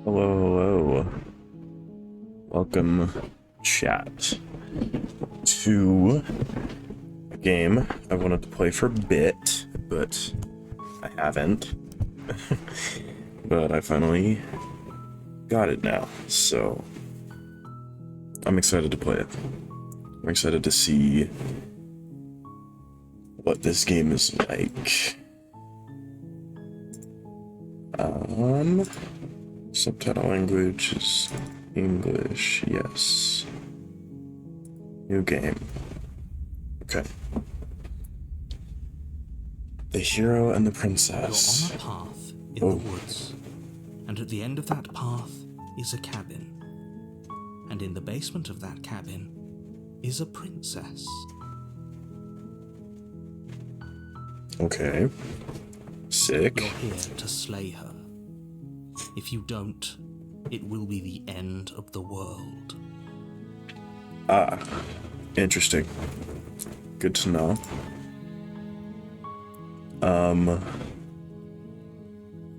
Hello. Welcome, chat, to a game I wanted to play for a bit, but I haven't. But I finally got it now, so I'm excited to play it. I'm excited to see what this game is like. Subtitle language is English, yes. New game. Okay. The hero and the princess. You're on a path in the woods, and at the end of that path is a cabin. And in the basement of that cabin is a princess. Okay. Sick. You're here to slay her. If you don't, it will be the end of the world. Ah, interesting. Good to know.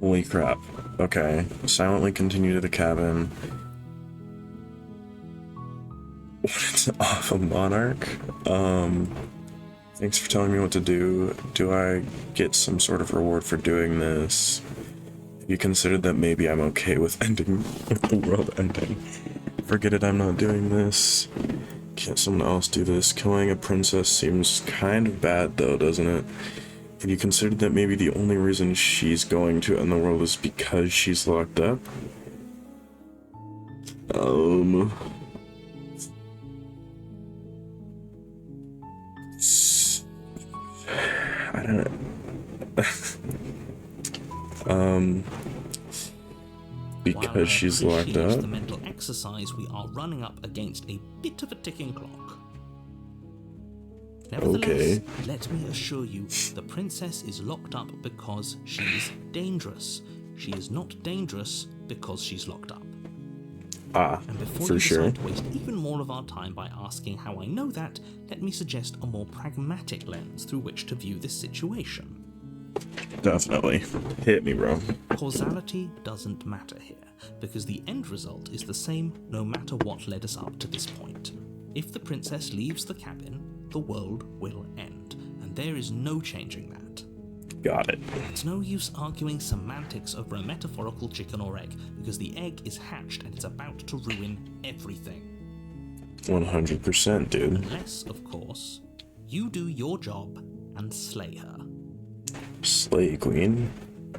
Holy crap. Okay. Silently continue to the cabin. What's off a monarch? Thanks for telling me what to do. Do I get some sort of reward for doing this? Have you considered that maybe I'm okay with ending the world ending? Forget it, I'm not doing this. Can't someone else do this? Killing a princess seems kind of bad though, doesn't it? Have you considered that maybe the only reason she's going to end the world is because she's locked up? I don't know. Because she's locked up? The mental exercise, we are running up against a bit of a ticking clock. Nevertheless, let me assure you, the princess is locked up because she's dangerous. She is not dangerous because she's locked up. And before you decide to waste even more of our time by asking how I know that, let me suggest a more pragmatic lens through which to view this situation. Definitely. Hit me, bro. Causality doesn't matter here, because the end result is the same no matter what led us up to this point. If the princess leaves the cabin, the world will end, and there is no changing that. Got it. It's no use arguing semantics over a metaphorical chicken or egg, because the egg is hatched and it's about to ruin everything. 100%, dude. Unless, of course, you do your job and slay her. Slay queen?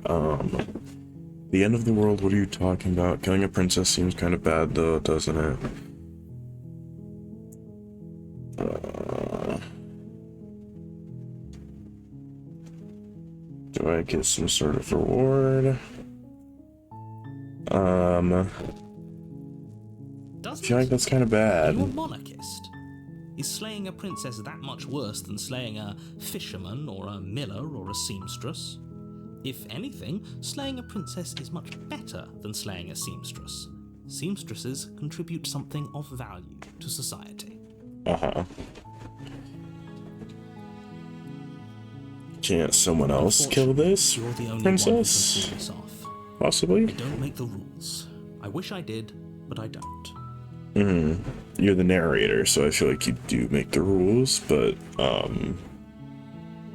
The end of the world, what are you talking about? Killing a princess seems kind of bad though, doesn't it? Do I get some sort of reward? I feel like that's kind of bad. Are you a monarchist? Is slaying a princess that much worse than slaying a fisherman or a miller or a seamstress? If anything, slaying a princess is much better than slaying a seamstress. Seamstresses contribute something of value to society. Can't someone else kill this You're the only princess? one who can pull this off. Possibly? I don't make the rules. I wish I did, but I don't. You're the narrator, so I feel like you do make the rules, but,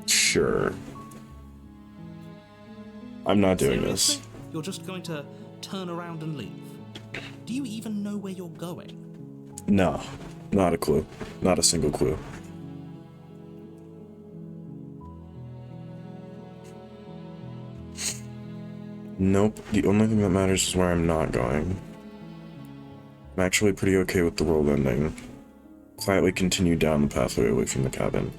sure. I'm not doing Seriously? this. You're just going to turn around and leave? Do you even know where you're going? No, not a clue. Not a single clue. Nope, the only thing that matters is where I'm not going. I'm actually pretty okay with the world ending. Quietly continue down the pathway away from the cabin.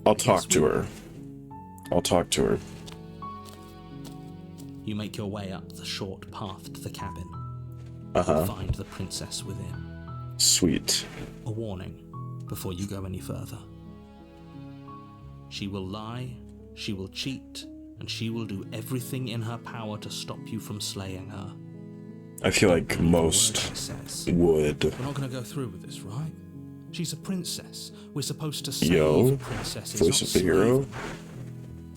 I'll talk to her. You make your way up the short path to the cabin. Uh-huh. Find the princess within. Sweet. A warning before you go any further. She will lie, she will cheat, and she will do everything in her power to stop you from slaying her. I feel like most would. We're not going to go through with this, right? She's a princess. We're supposed to save princesses. Voice of the hero?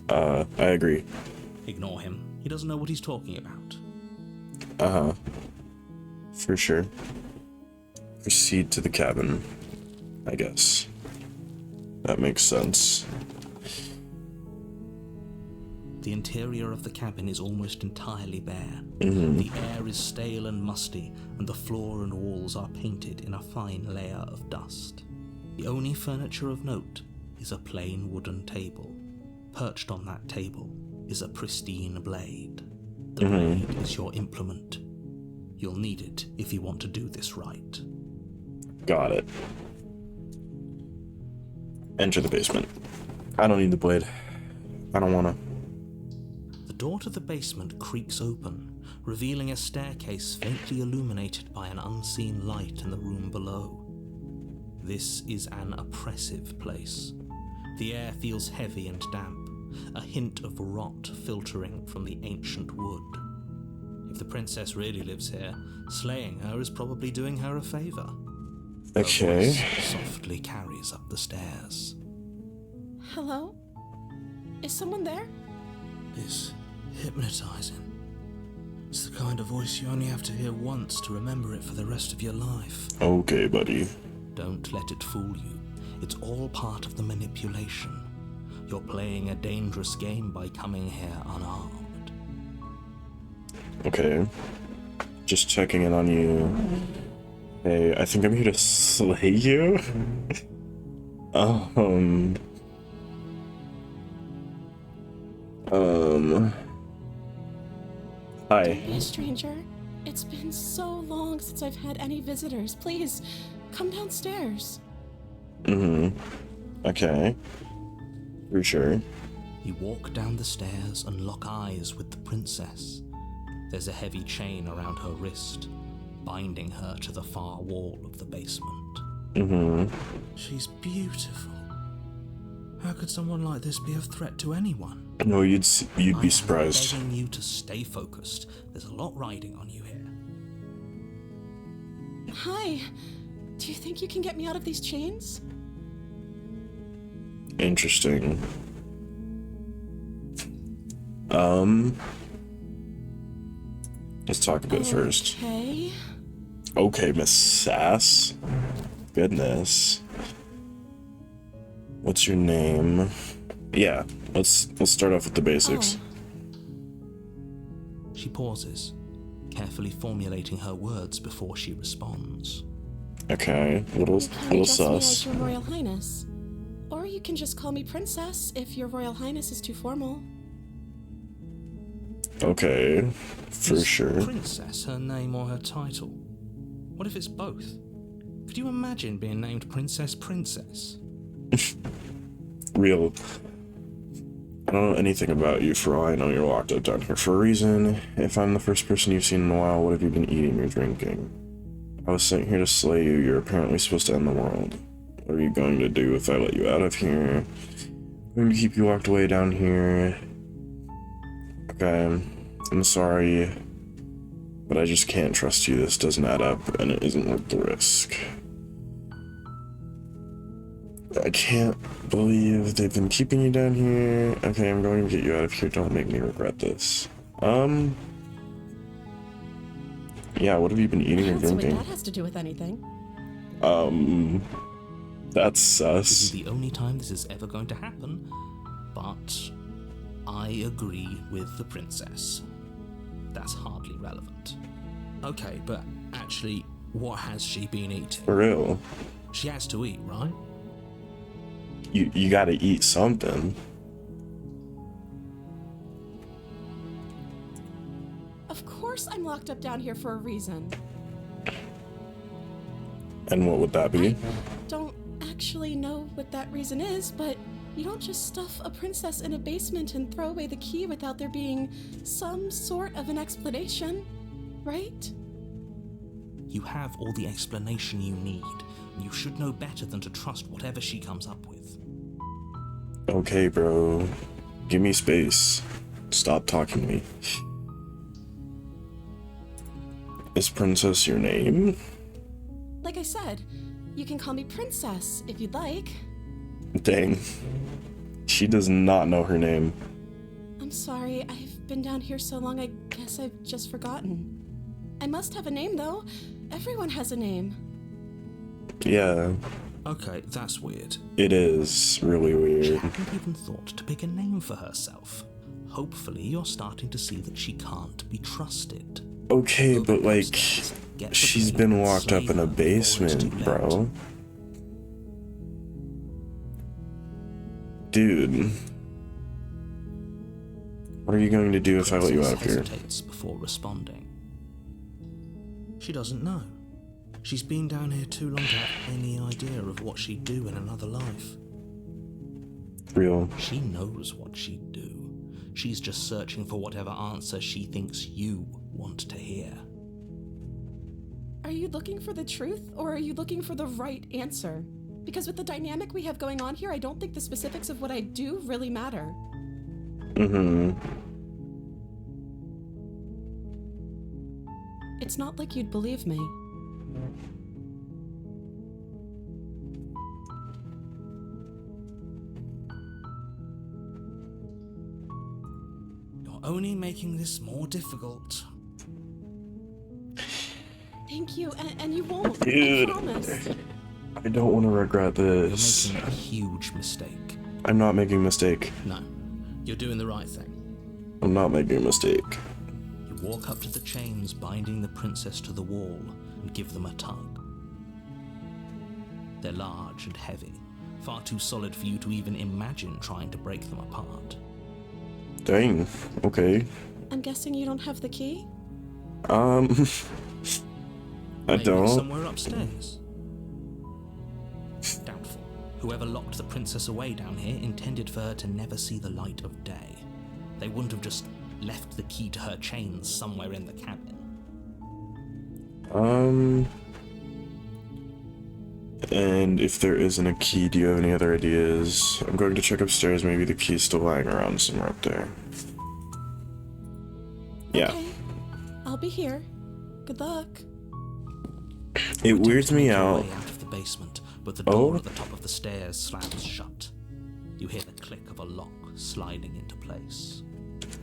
I agree. Ignore him. He doesn't know what he's talking about. Uh-huh. For sure. Proceed to the cabin, I guess. That makes sense. The interior of the cabin is almost entirely bare. The air is stale and musty, and the floor and walls are painted in a fine layer of dust. The only furniture of note is a plain wooden table. Perched on that table is a pristine blade. The blade is your implement. You'll need it if you want to do this right. Got it. Enter the basement. I don't need the blade. I don't wanna. The door to the basement creaks open, revealing a staircase faintly illuminated by an unseen light in the room below. This is an oppressive place. The air feels heavy and damp, a hint of rot filtering from the ancient wood. If the princess really lives here, slaying her is probably doing her a favor. Okay. Her voice softly carries up the stairs. Hello? Is someone there? It's hypnotizing. It's the kind of voice you only have to hear once to remember it for the rest of your life. Okay, buddy. Don't let it fool you. It's all part of the manipulation. You're playing a dangerous game by coming here unarmed. Okay. Just checking in on you. Hey, I think I'm here to slay you. Hi. Don't be a stranger. It's been so long since I've had any visitors. Please, come downstairs. Okay. For sure. You walk down the stairs and lock eyes with the princess. There's a heavy chain around her wrist, binding her to the far wall of the basement. She's beautiful. How could someone like this be a threat to anyone? No, you'd be surprised. I'm begging you to stay focused. There's a lot riding on you here. Hi. Do you think you can get me out of these chains? Interesting. Let's talk a bit first. Okay. Okay, Miss Sass. Goodness. What's your name? Yeah, let's start off with the basics. She pauses, carefully formulating her words before she responds. Okay, little Address me sus. as Your Royal Highness. Or you can just call me Princess if Your Royal Highness is too formal. Okay, for Is sure. Princess her name or her title? What if it's both? Could you imagine being named Princess? Real. I don't know anything about you. For all I know, you're locked up down here for a reason. If I'm the first person you've seen in a while, what have you been eating or drinking? I was sent here to slay you. You're apparently supposed to end the world. What are you going to do if I let you out of here? I'm going to keep you locked away down here. Okay, I'm sorry, but I just can't trust you. This doesn't add up, and it isn't worth the risk. I can't believe they've been keeping you down here. Okay, I'm going to get you out of here. Don't make me regret this. Yeah, what have you been eating or I don't see what drinking? that has to do with anything. That's This is sus. the only time this is ever going to happen, but I agree with the princess. That's hardly relevant. Okay, but actually, what has she been eating? For real. She has to eat, right? You gotta eat something. Of course I'm locked up down here for a reason. And what would that be? Don't actually know what that reason is, but you don't just stuff a princess in a basement and throw away the key without there being some sort of an explanation, right? You have all the explanation you need, and you should know better than to trust whatever she comes up with. Okay, bro. Give me space. Stop talking to me. Is Princess your name? Like I said, you can call me Princess if you'd like. Dang. She does not know her name. I'm sorry, I've been down here so long I guess I've just forgotten. I must have a name, though. Everyone has a name. Yeah, Okay, that's weird. it is really She weird. hadn't even thought to pick a name for herself. Hopefully, you're starting to see that she can't be trusted. Okay, Go but back like, upstairs, get the she's blade, been and locked slay up in her a before it's too basement, late. bro. Dude. What are you going to do if I let you out of here? Hesitates before responding. She doesn't know. She's been down here too long to have any idea of what she'd do in another life. Real. She knows what she'd do. She's just searching for whatever answer she thinks you want to hear. Are you looking for the truth, or are you looking for the right answer? Because with the dynamic we have going on here, I don't think the specifics of what I do really matter. Mm-hmm. It's not like you'd believe me. You're only making this more difficult. Thank you, and you won't. Dude. I promise. I don't want to regret You're this. making a huge mistake. I'm not making a mistake. No, you're doing the right thing. I'm not making a mistake. You walk up to the chains binding the princess to the wall and give them a tug. They're large and heavy, far too solid for you to even imagine trying to break them apart. Dang. Okay. I'm guessing you don't have the key? I Maybe don't. somewhere upstairs. Doubtful. Whoever locked the princess away down here intended for her to never see the light of day. They wouldn't have just left the key to her chains somewhere in the cabin. And if there isn't a key, do you have any other ideas? I'm going to check upstairs. Maybe the key's still lying around somewhere up there. Yeah. Okay. I'll be here. Good luck. It You weirds attempt to me make your out. way out of the basement, but the Oh? door at the top of the stairs slams shut. You hear the click of a lock sliding into place.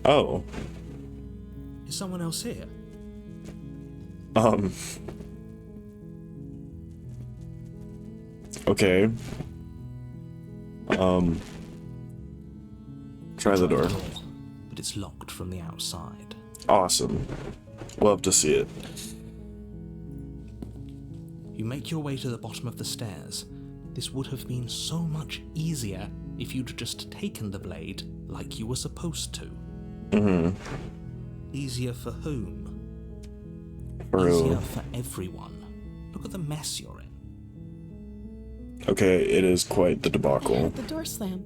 Oh. Is someone else here? Okay. Try the door. But it's locked from the outside. Awesome. Love to see it. You make your way to the bottom of the stairs. This would have been so much easier if you'd just taken the blade like you were supposed to. Mm-hmm. Easier for whom? True. Easier for everyone. Look at the mess you're in. Okay, it is quite the I debacle. heard the door slam.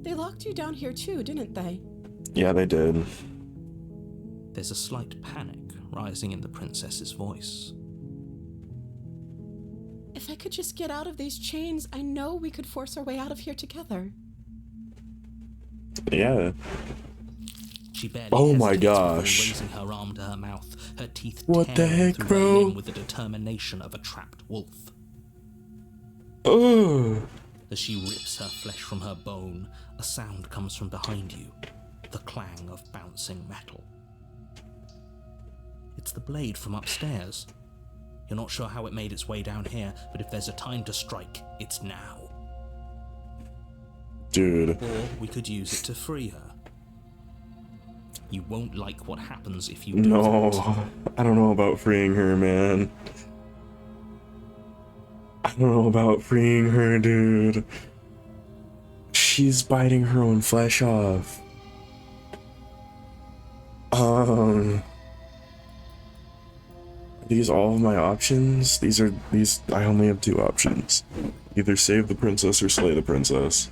They locked you down here too, didn't they? Yeah, they did. There's a slight panic rising in the princess's voice. If I could just get out of these chains, I know we could force our way out of here together. Yeah. She barely Oh my hesitates before gosh. raising her arm to her mouth, her teeth What the tearing heck, through bro? her limb with the determination of a trapped wolf. Oh. As she rips her flesh from her bone, a sound comes from behind you, the clang of bouncing metal. It's the blade from upstairs. You're not sure how it made its way down here, but if there's a time to strike, it's now. Dude. Or we could use it to free her. You won't like what happens if you do No. that. I don't know about freeing her, man. I don't know about freeing her, dude. She's biting her own flesh off. Are these all of my options? I only have two options. Either save the princess or slay the princess.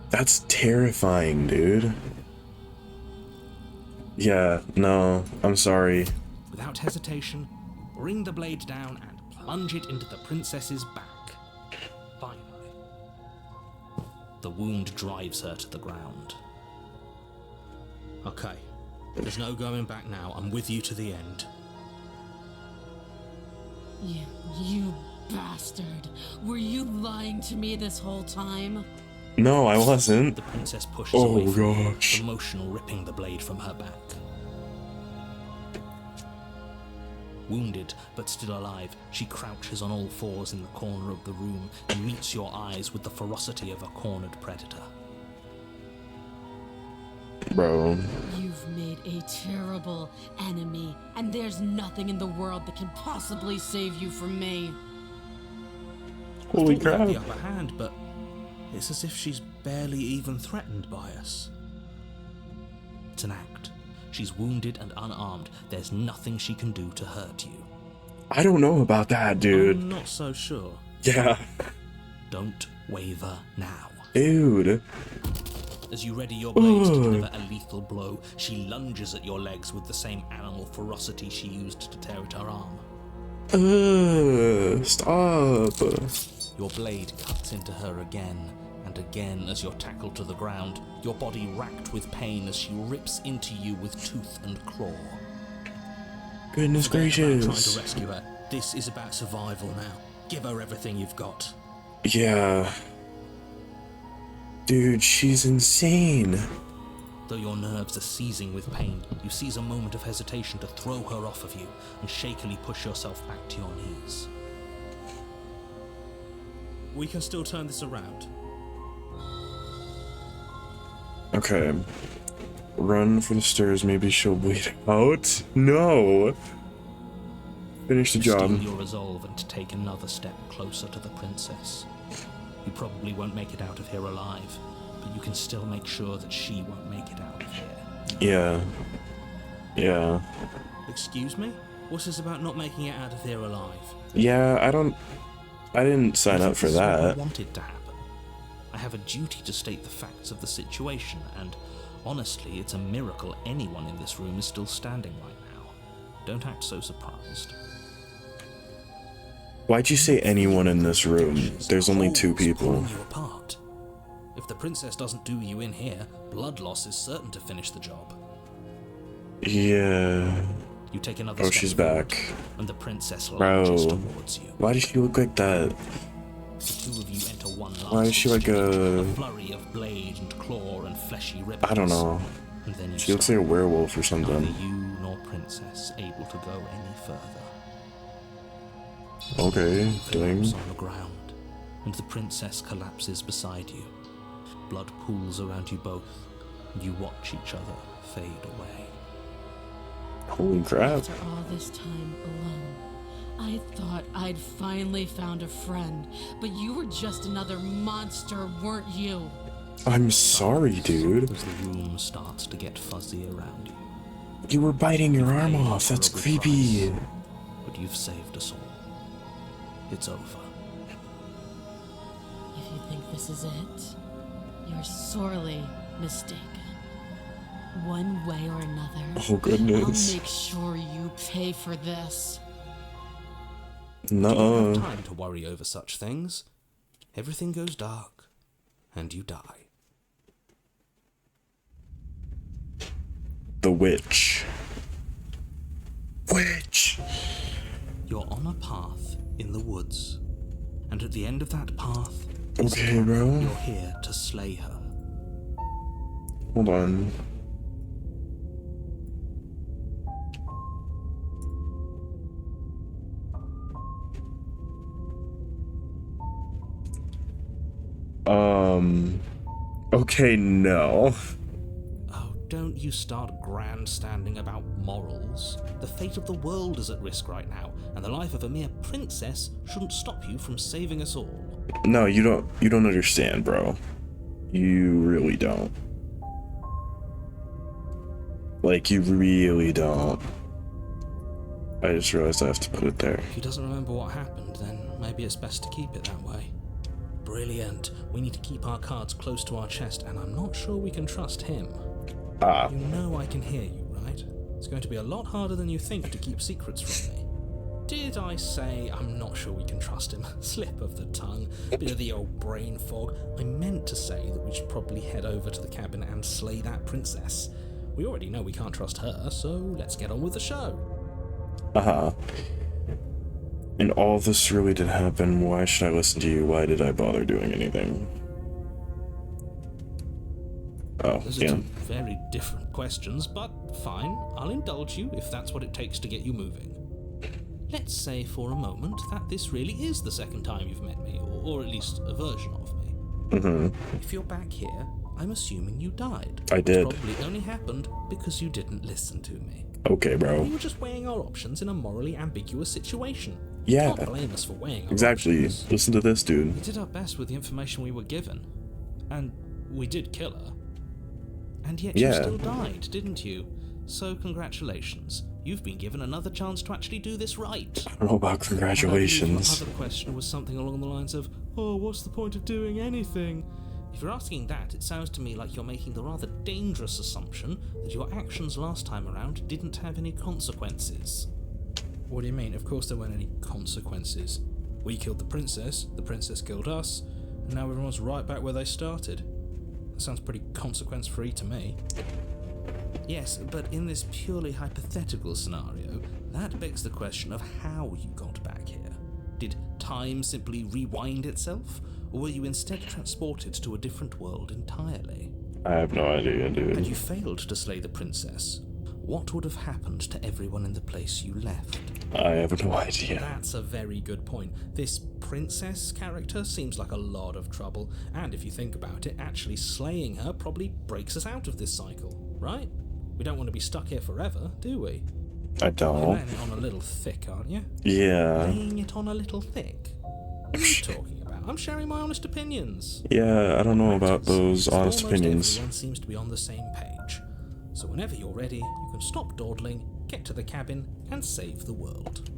That's terrifying, dude. Yeah, no, I'm sorry. Without hesitation, bring the blade down and plunge it into the princess's back. Finally. The wound drives her to the ground. Okay, there's no going back now. I'm with you to the end. You bastard. Were you lying to me this whole time? No, I wasn't. The princess pushes away Oh from you, gosh. the motion ripping the blade from her back. Wounded, but still alive, she crouches on all fours in the corner of the room and meets your eyes with the ferocity of a cornered predator. Bro. You've made a terrible enemy, and there's nothing in the world that can possibly save you from me. Holy I thought we had crap. the upper hand, but it's as if she's barely even threatened by us. It's an act. She's wounded and unarmed. There's nothing she can do to hurt you. I don't know about that, dude. I'm not so sure. Yeah. Don't waver now. Dude. As you ready your blades to deliver a lethal blow, she lunges at your legs with the same animal ferocity she used to tear at her arm. Stop. Your blade cuts into her again and again as you're tackled to the ground, your body racked with pain as she rips into you with tooth and claw. Goodness gracious. Trying to rescue her. This is about survival now. Give her everything you've got. Yeah. Dude, she's insane. Though your nerves are seizing with pain, you seize a moment of hesitation to throw her off of you and shakily push yourself back to your knees. We can still turn this around. Okay. Run for the stairs, maybe she'll bleed out. No! Finish the You steel job. your resolve and to take another step closer to the princess. You probably won't make it out of here alive, but you can still make sure that she won't make it out of here. Yeah. Excuse me? What's this about not making it out of here alive? Yeah, I didn't sign up for This is what I that. wanted to happen. I have a duty to state the facts of the situation, and honestly, it's a miracle anyone in this room is still standing right now. Don't act so surprised. Why'd you say anyone in this room? There's only two Holes people. pulling you apart. If the princess doesn't do you in here, blood loss is certain to finish the job. Yeah. You take another Oh, step she's forward, back. and the princess Bro. lunges towards you. Why does she look like that? The two of you enter one last Why is she like a a... flurry of blade and claw and fleshy ribbons. I don't know. And then you She looks stop. like a werewolf or Neither something. you nor princess able to go any further. Okay, Collapse thing. on the ground, and the princess collapses beside you. Blood pools around you both, and you watch each other fade away. Holy crap. After all this time alone, I thought I'd finally found a friend, but you were just another monster, weren't you? I'm sorry, dude. As the room starts to get fuzzy around you. You were biting your arm off. That's creepy. But you've saved us all. It's over. If you think this is it, you're sorely mistaken. One way or another, Oh, goodness. I'll make sure you pay for this. You don't Nuh-uh. have time to worry over such things. Everything goes dark, and you die. The witch. Witch! You're on a path in the woods, and at the end of that path is Okay, a bro. You're here to slay her. Hold on. Okay, no. Oh, don't you start grandstanding about morals. The fate of the world is at risk right now, and the life of a mere princess shouldn't stop you from saving us all. No, you don't understand, bro. You really don't. Like, you really don't. I just realized I have to put it there. If he doesn't remember what happened, then maybe it's best to keep it that way. Brilliant. We need to keep our cards close to our chest, and I'm not sure we can trust him. Ah, You know I can hear you, right? It's going to be a lot harder than you think to keep secrets from me. Did I say I'm not sure we can trust him? Slip of the tongue. Bit of the old brain fog. I meant to say that we should probably head over to the cabin and slay that princess. We already know we can't trust her, so let's get on with the show. uh-huh. And all this really did happen. Why should I listen to you? Why did I bother doing anything? Oh, Those are two very different questions, but fine, I'll indulge you if that's what it takes to get you moving. Let's say for a moment that this really is the second time you've met me, or at least a version of me. Mm-hmm. If you're back here, I'm assuming you died. I did. Which probably only happened because you didn't listen to me. Okay, bro. We were just weighing our options in a morally ambiguous situation. Yeah. You can't blame us for weighing our Exactly. options. Listen to this, dude. We did our best with the information we were given. And we did kill her. And yet you still died, didn't you? So congratulations. You've been given another chance to actually do this right. I don't know about congratulations. The other question was something along the lines of, oh, what's the point of doing anything? If you're asking that, it sounds to me like you're making the rather dangerous assumption that your actions last time around didn't have any consequences. What do you mean? Of course there weren't any consequences. We killed the princess killed us, and now everyone's right back where they started. That sounds pretty consequence-free to me. Yes, but in this purely hypothetical scenario, that begs the question of how you got back here. Did time simply rewind itself, or were you instead transported to a different world entirely? I have no idea, dude. Had you failed to slay the princess, what would have happened to everyone in the place you left? I have no idea. That's a very good point. This princess character seems like a lot of trouble, and if you think about it, actually slaying her probably breaks us out of this cycle, right? We don't want to be stuck here forever, do we? I You're don't. laying it on a little thick, aren't you? Yeah. Laying it on a little thick? What are you talking about? I'm sharing my honest opinions. Yeah, I don't know about those honest Almost opinions. Everyone seems to be on the same page. So whenever you're ready, you can stop dawdling, get to the cabin, and save the world.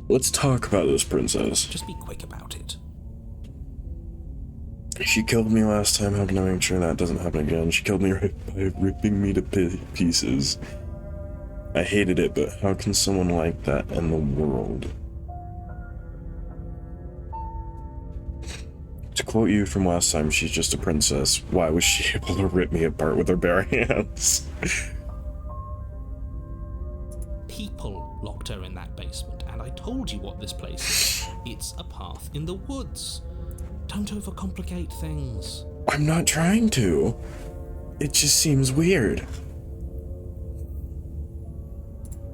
Let's talk about this princess. Just be quick about it. She killed me last time. How can I make sure that doesn't happen again? She killed me right by ripping me to pieces. I hated it, but how can someone like that end the world? To quote you from last time, she's just a princess. Why was she able to rip me apart with her bare hands? People locked her in that basement, and I told you what this place is. It's a path in the woods. Don't overcomplicate things. I'm not trying to. It just seems weird.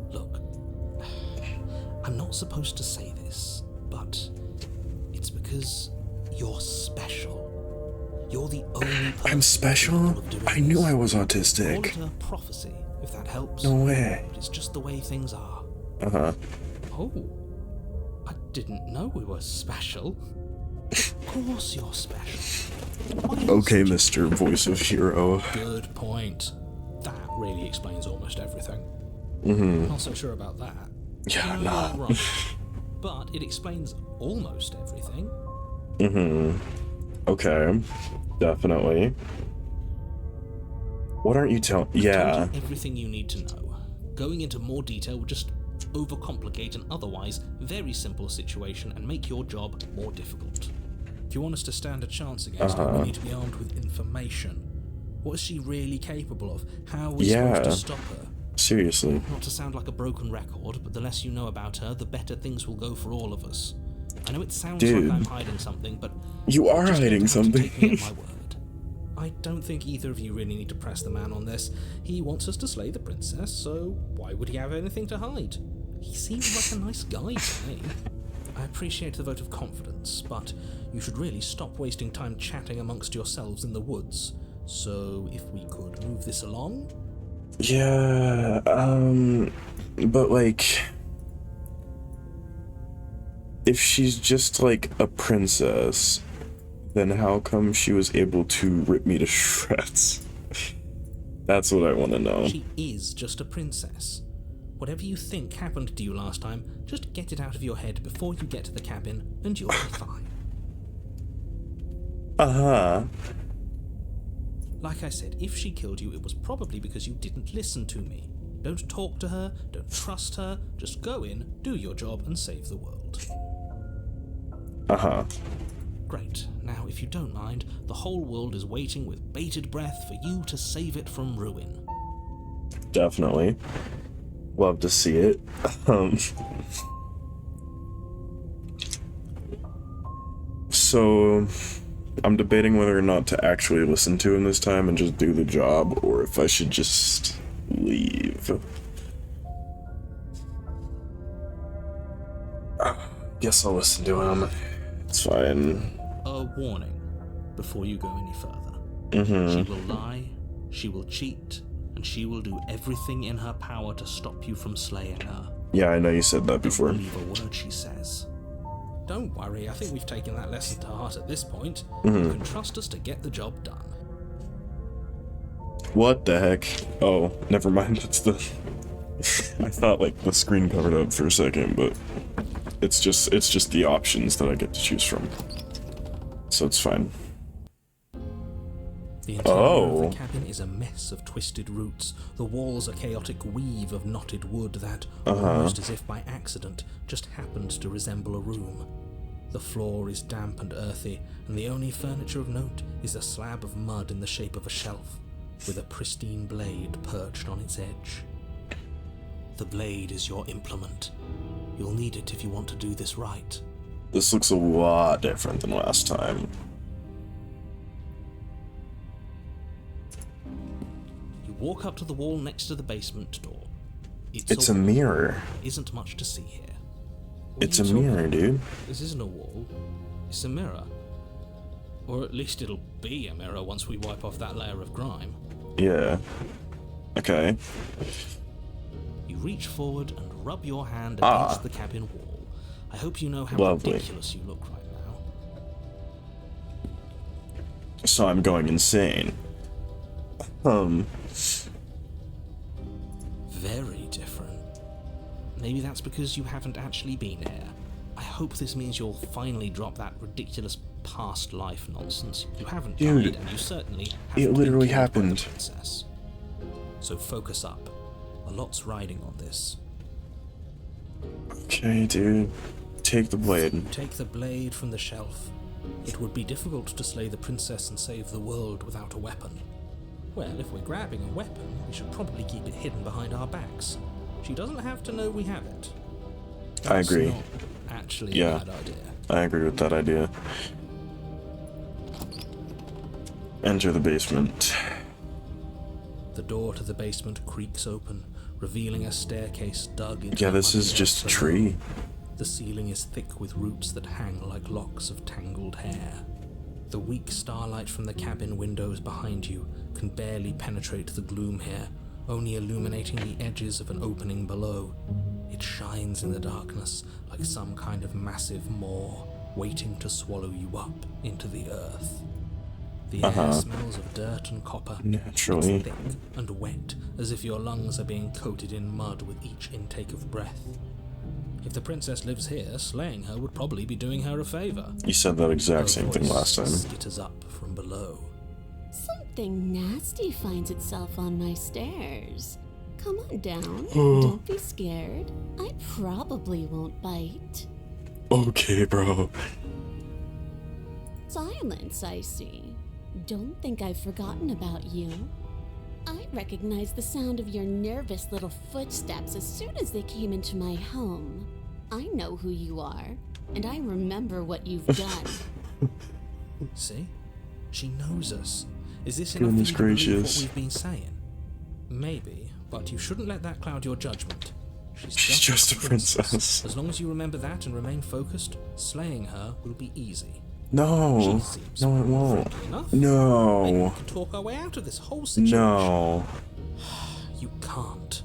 Look, I'm not supposed to say this, but it's because you're special. You're the only person I'm special? capable of doing I knew this. I was Call autistic. it a prophecy, if that helps. No way. But it's just the way things are. Uh-huh. Oh, I didn't know we were special. Of course you're special. Why else Okay, would you- Mr. Voice of Hero. Good point. That really explains almost everything. Not so sure about that. Yeah, No, nah. you're right. But it explains almost everything. Okay. Definitely. What aren't you telling? Yeah. Told you everything you need to know. Going into more detail would just overcomplicate an otherwise very simple situation and make your job more difficult. If you want us to stand a chance against her, we need to be armed with information. What is she really capable of? How are we supposed to stop her? Seriously. Not to sound like a broken record, but the less you know about her, the better things will go for all of us. I know it sounds Dude. like I'm hiding something, but You are just hiding going to have to take me something. at my word. I don't think either of you really need to press the man on this. He wants us to slay the princess, so why would he have anything to hide? He seems like a nice guy to me. I appreciate the vote of confidence, but you should really stop wasting time chatting amongst yourselves in the woods. So if we could move this along? Yeah, but like, if she's just like a princess, then how come she was able to rip me to shreds? That's what I want to know. She is just a princess. Whatever you think happened to you last time, just get it out of your head before you get to the cabin, and you'll be fine. Uh-huh. Like I said, if she killed you, it was probably because you didn't listen to me. Don't talk to her, don't trust her, just go in, do your job, and save the world. Uh-huh. Great. Now, if you don't mind, the whole world is waiting with bated breath for you to save it from ruin. Definitely. Love to see it. So, I'm debating whether or not to actually listen to him this time and just do the job, or if I should just leave. Guess I'll listen to him. It's fine. A warning before you go any further. She will lie, she will cheat, and she will do everything in her power to stop you from slaying her. Yeah, I know you said that before. Don't believe a word she says. Don't worry, I think we've taken that lesson to heart at this point. You can trust us to get the job done. What the heck? Oh, never mind, it's the... I thought, like, the screen covered up for a second, but... It's just the options that I get to choose from. So it's fine. The interior of the cabin is a mess of twisted roots. The walls a chaotic weave of knotted wood that, almost as if by accident, just happened to resemble a room. The floor is damp and earthy, and the only furniture of note is a slab of mud in the shape of a shelf, with a pristine blade perched on its edge. The blade is your implement. You'll need it if you want to do this right. This looks a lot different than last time. You walk up to the wall next to the basement door. It's a mirror. Isn't much to see here. What It's are a you talking mirror, about? dude. This isn't a wall. It's a mirror. Or at least it'll be a mirror once we wipe off that layer of grime. Yeah. Okay. You reach forward and rub your hand against the cabin wall. I hope you know how Lovely. ridiculous you look right now. So I'm going insane. Very different. Maybe that's because you haven't actually been here. I hope this means you'll finally drop that ridiculous past life nonsense. You haven't Dude, died, and you certainly haven't it literally been killed by the happened. princess. So focus up. A lot's riding on this. Okay, dude. Take the blade. Take the blade from the shelf. It would be difficult to slay the princess and save the world without a weapon. Well, if we're grabbing a weapon, we should probably keep it hidden behind our backs. She doesn't have to know we have it. I agree. Not actually Yeah. a bad idea. I agree with that idea. Enter the basement. The door to the basement creaks open, revealing a staircase dug into Yeah, the this muddy is just a earth tree. below. The ceiling is thick with roots that hang like locks of tangled hair. The weak starlight from the cabin windows behind you can barely penetrate the gloom here, only illuminating the edges of an opening below. It shines in the darkness like some kind of massive maw waiting to swallow you up into the earth. The air smells of dirt and copper. Naturally. It's thick and wet, as if your lungs are being coated in mud with each intake of breath. If the princess lives here, slaying her would probably be doing her a favor. You said that exact Her same thing voice last time. skitters up from below. Something nasty finds itself on my stairs. Come on down. Don't be scared. I probably won't bite. Okay, bro. Silence, I see. Don't think I've forgotten about you. I recognized the sound of your nervous little footsteps as soon as they came into my home. I know who you are, and I remember what you've done. See? She knows us. Is this enough Goodness for you to believe what gracious. we've been saying? Maybe, but you shouldn't let that cloud your judgment. She's just a princess. As long as you remember that and remain focused, slaying her will be easy. No. She seems No, it won't. friendly enough. Maybe we No. can talk our way out of this whole situation. No. You can't.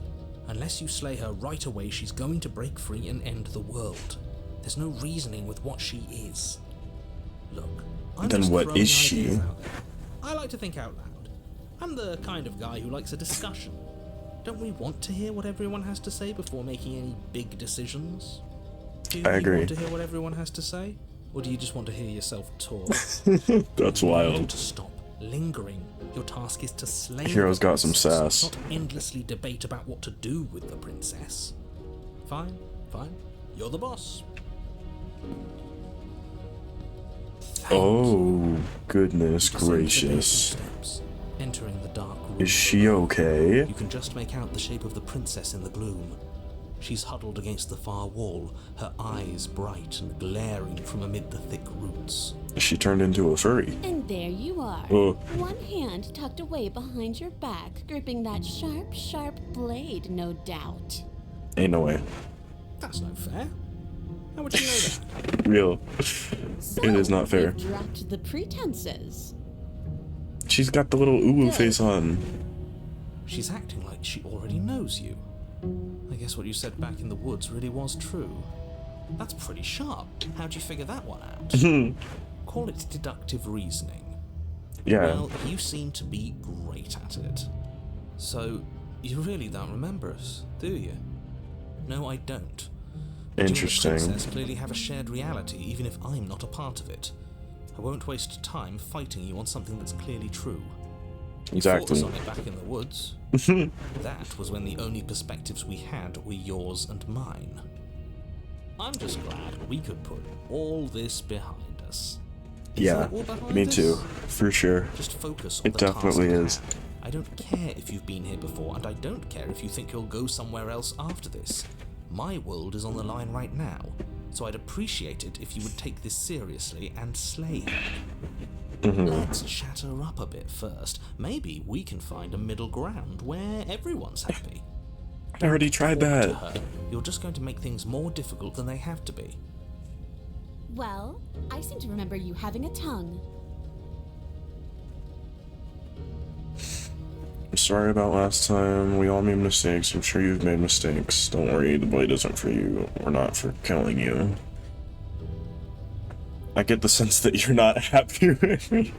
Unless you slay her right away, she's going to break free and end the world. There's no reasoning with what she is. Look, I'm Then just what throwing is she? ideas out there. I like to think out loud. I'm the kind of guy who likes a discussion. Don't we want to hear what everyone has to say before making any big decisions? Do I you agree. want to hear what everyone has to say? Or do you just want to hear yourself talk? That's You wild. to stop lingering. Your task is to slay Hero's the got some princess, sass. not endlessly debate about what to do with the princess. Fine, fine. You're the boss. Thank you. Oh, goodness You descend the gracious. basement steps, entering the dark room. Is she okay? You can just make out the shape of the princess in the gloom. She's huddled against the far wall, her eyes bright and glaring from amid the thick roots. She turned into a furry. And there you are. One hand tucked away behind your back, gripping that sharp, sharp blade, no doubt. Ain't no way. That's no fair. How would you know that? Real. So, it is not fair. you've dropped the pretenses. She's got the little uwu face on. She's acting like she already knows you. I guess what you said back in the woods really was true. That's pretty sharp. How'd you figure that one out? Call it deductive reasoning. Yeah. Well, you seem to be great at it. So, you really don't remember us, do you? No, I don't. Interesting. You and the princess clearly have a shared reality, even if I'm not a part of it. I won't waste time fighting you on something that's clearly true. You Exactly. fought us on it back in the woods. That was when the only perspectives we had were yours and mine. I'm just glad we could put all this behind us. Is Yeah, it all behind me us? too, for sure. Just focus on It the definitely task at is. hand. I don't care if you've been here before, and I don't care if you think you'll go somewhere else after this. My world is on the line right now, so I'd appreciate it if you would take this seriously and slay her. Let's chat her up a bit first. Maybe we can find a middle ground where everyone's happy. I already tried Talk to that. her. You're just going to make things more difficult than they have to be. Well, I seem to remember you having a tongue. I'm sorry about last time. We all made mistakes. I'm sure you've made mistakes. Don't worry, the blade isn't for you. Or not for killing you. I get the sense that you're not happy with me.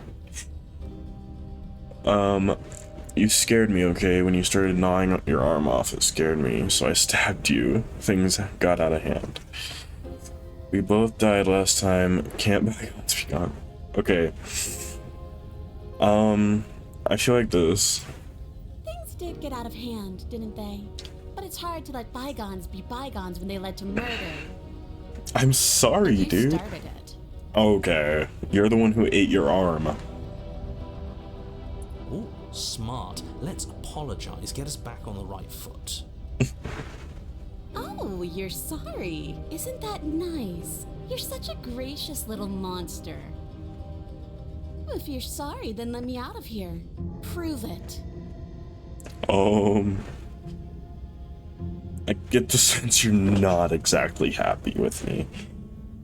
You scared me, okay? When you started gnawing your arm off, it scared me, so I stabbed you. Things got out of hand. We both died last time. Can't bygones be gone. Okay. I feel like this. Things did get out of hand, didn't they? But it's hard to let bygones be bygones when they led to murder. I'm sorry, You dude. started it. Okay. You're the one who ate your arm. Ooh, smart. Let's apologize. Get us back on the right foot. Oh, you're sorry. Isn't that nice? You're such a gracious little monster. If you're sorry, then let me out of here. Prove it. I get the sense you're not exactly happy with me.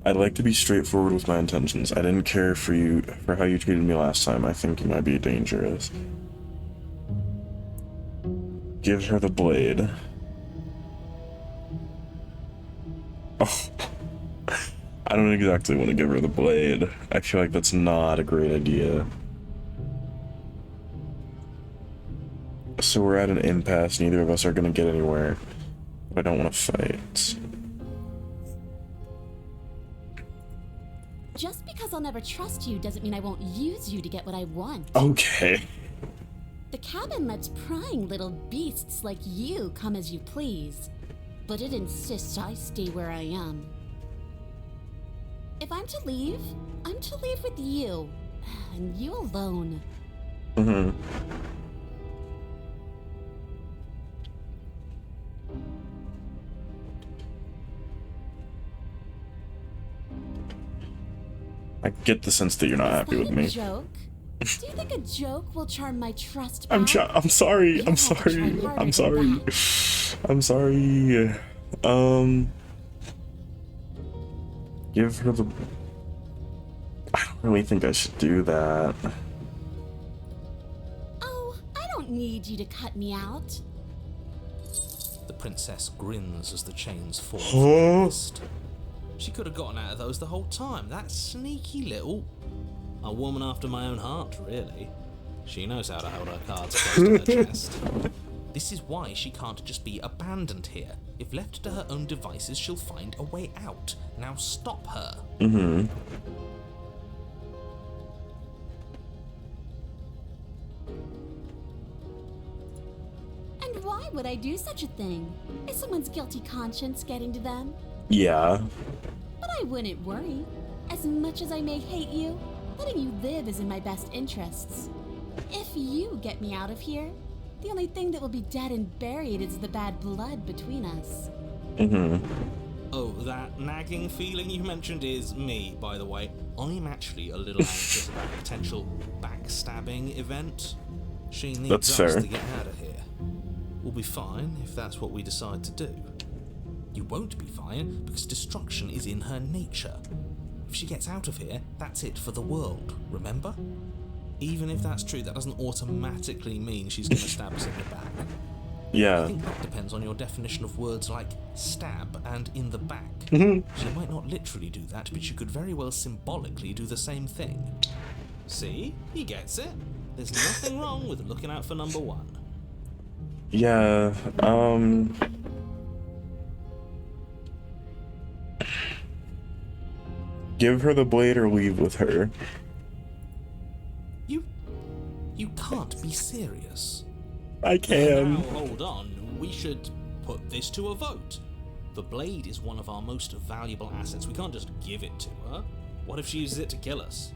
I'd like to be straightforward with my intentions. I didn't care for how you treated me last time. I think you might be dangerous. Give her the blade. Oh. I don't exactly want to give her the blade. I feel like that's not a great idea. So we're at an impasse. Neither of us are going to get anywhere. I don't want to fight. Just because I'll never trust you doesn't mean I won't use you to get what I want. Okay. The cabin lets prying little beasts like you come as you please, but it insists I stay where I am. If I'm to leave, I'm to leave with you, and you alone. I get the sense that you're not happy with me. Joke? Do you think a joke will charm my trust back? I'm sorry. I'm sorry. I'm sorry. I'm sorry. Give her the... I don't really think I should do that. Oh, I don't need you to cut me out. The princess grins as the chains fall from her wrist. She could have gotten out of those the whole time. That sneaky little... A woman after my own heart, really. She knows how to hold her cards close to her chest. This is why she can't just be abandoned here. If left to her own devices, she'll find a way out. Now stop her. Mm-hmm. And why would I do such a thing? Is someone's guilty conscience getting to them? Yeah. But I wouldn't worry. As much as I may hate you, letting you live is in my best interests. If you get me out of here, the only thing that will be dead and buried is the bad blood between us. Oh, that nagging feeling you mentioned is me, by the way. I'm actually a little anxious about a potential backstabbing event. She needs That's us fair. to get out of here. We'll be fine if that's what we decide to do. You won't be fine because destruction is in her nature. If she gets out of here, that's it for the world, remember? Even if that's true, that doesn't automatically mean she's going to stab us in the back. I Yeah. think that depends on your definition of words like stab and in the back. She might not literally do that, but she could very well symbolically do the same thing. See? He gets it. There's nothing wrong with looking out for number one. Yeah, give her the blade or leave with her. You can't be serious. I Now, can. hold on. We should put this to a vote. The blade is one of our most valuable assets. We can't just give it to her. What if she uses it to kill us?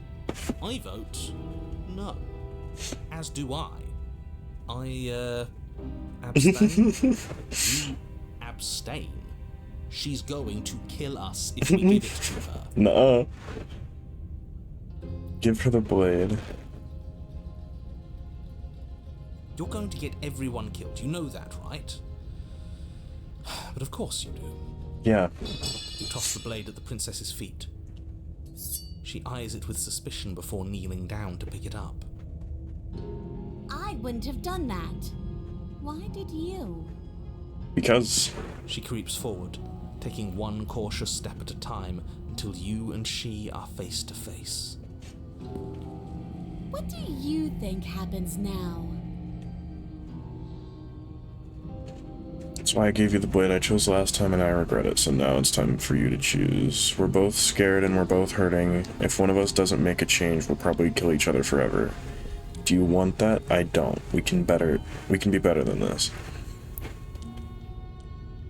I vote no. As do I. Abstain? You abstain. She's going to kill us if we give it to her. Nuh-uh. Give her the blade. You're going to get everyone killed. You know that, right? But of course you do. Yeah. You toss the blade at the princess's feet. She eyes it with suspicion before kneeling down to pick it up. I wouldn't have done that. Why did you? Because She creeps forward, taking one cautious step at a time until you and she are face to face. What do you think happens now? that's why I gave you the blade I chose last time and I regret it, so now it's time for you to choose. We're both scared and we're both hurting. If one of us doesn't make a change, we'll probably kill each other forever. Do you want that? I don't. We can be better than this.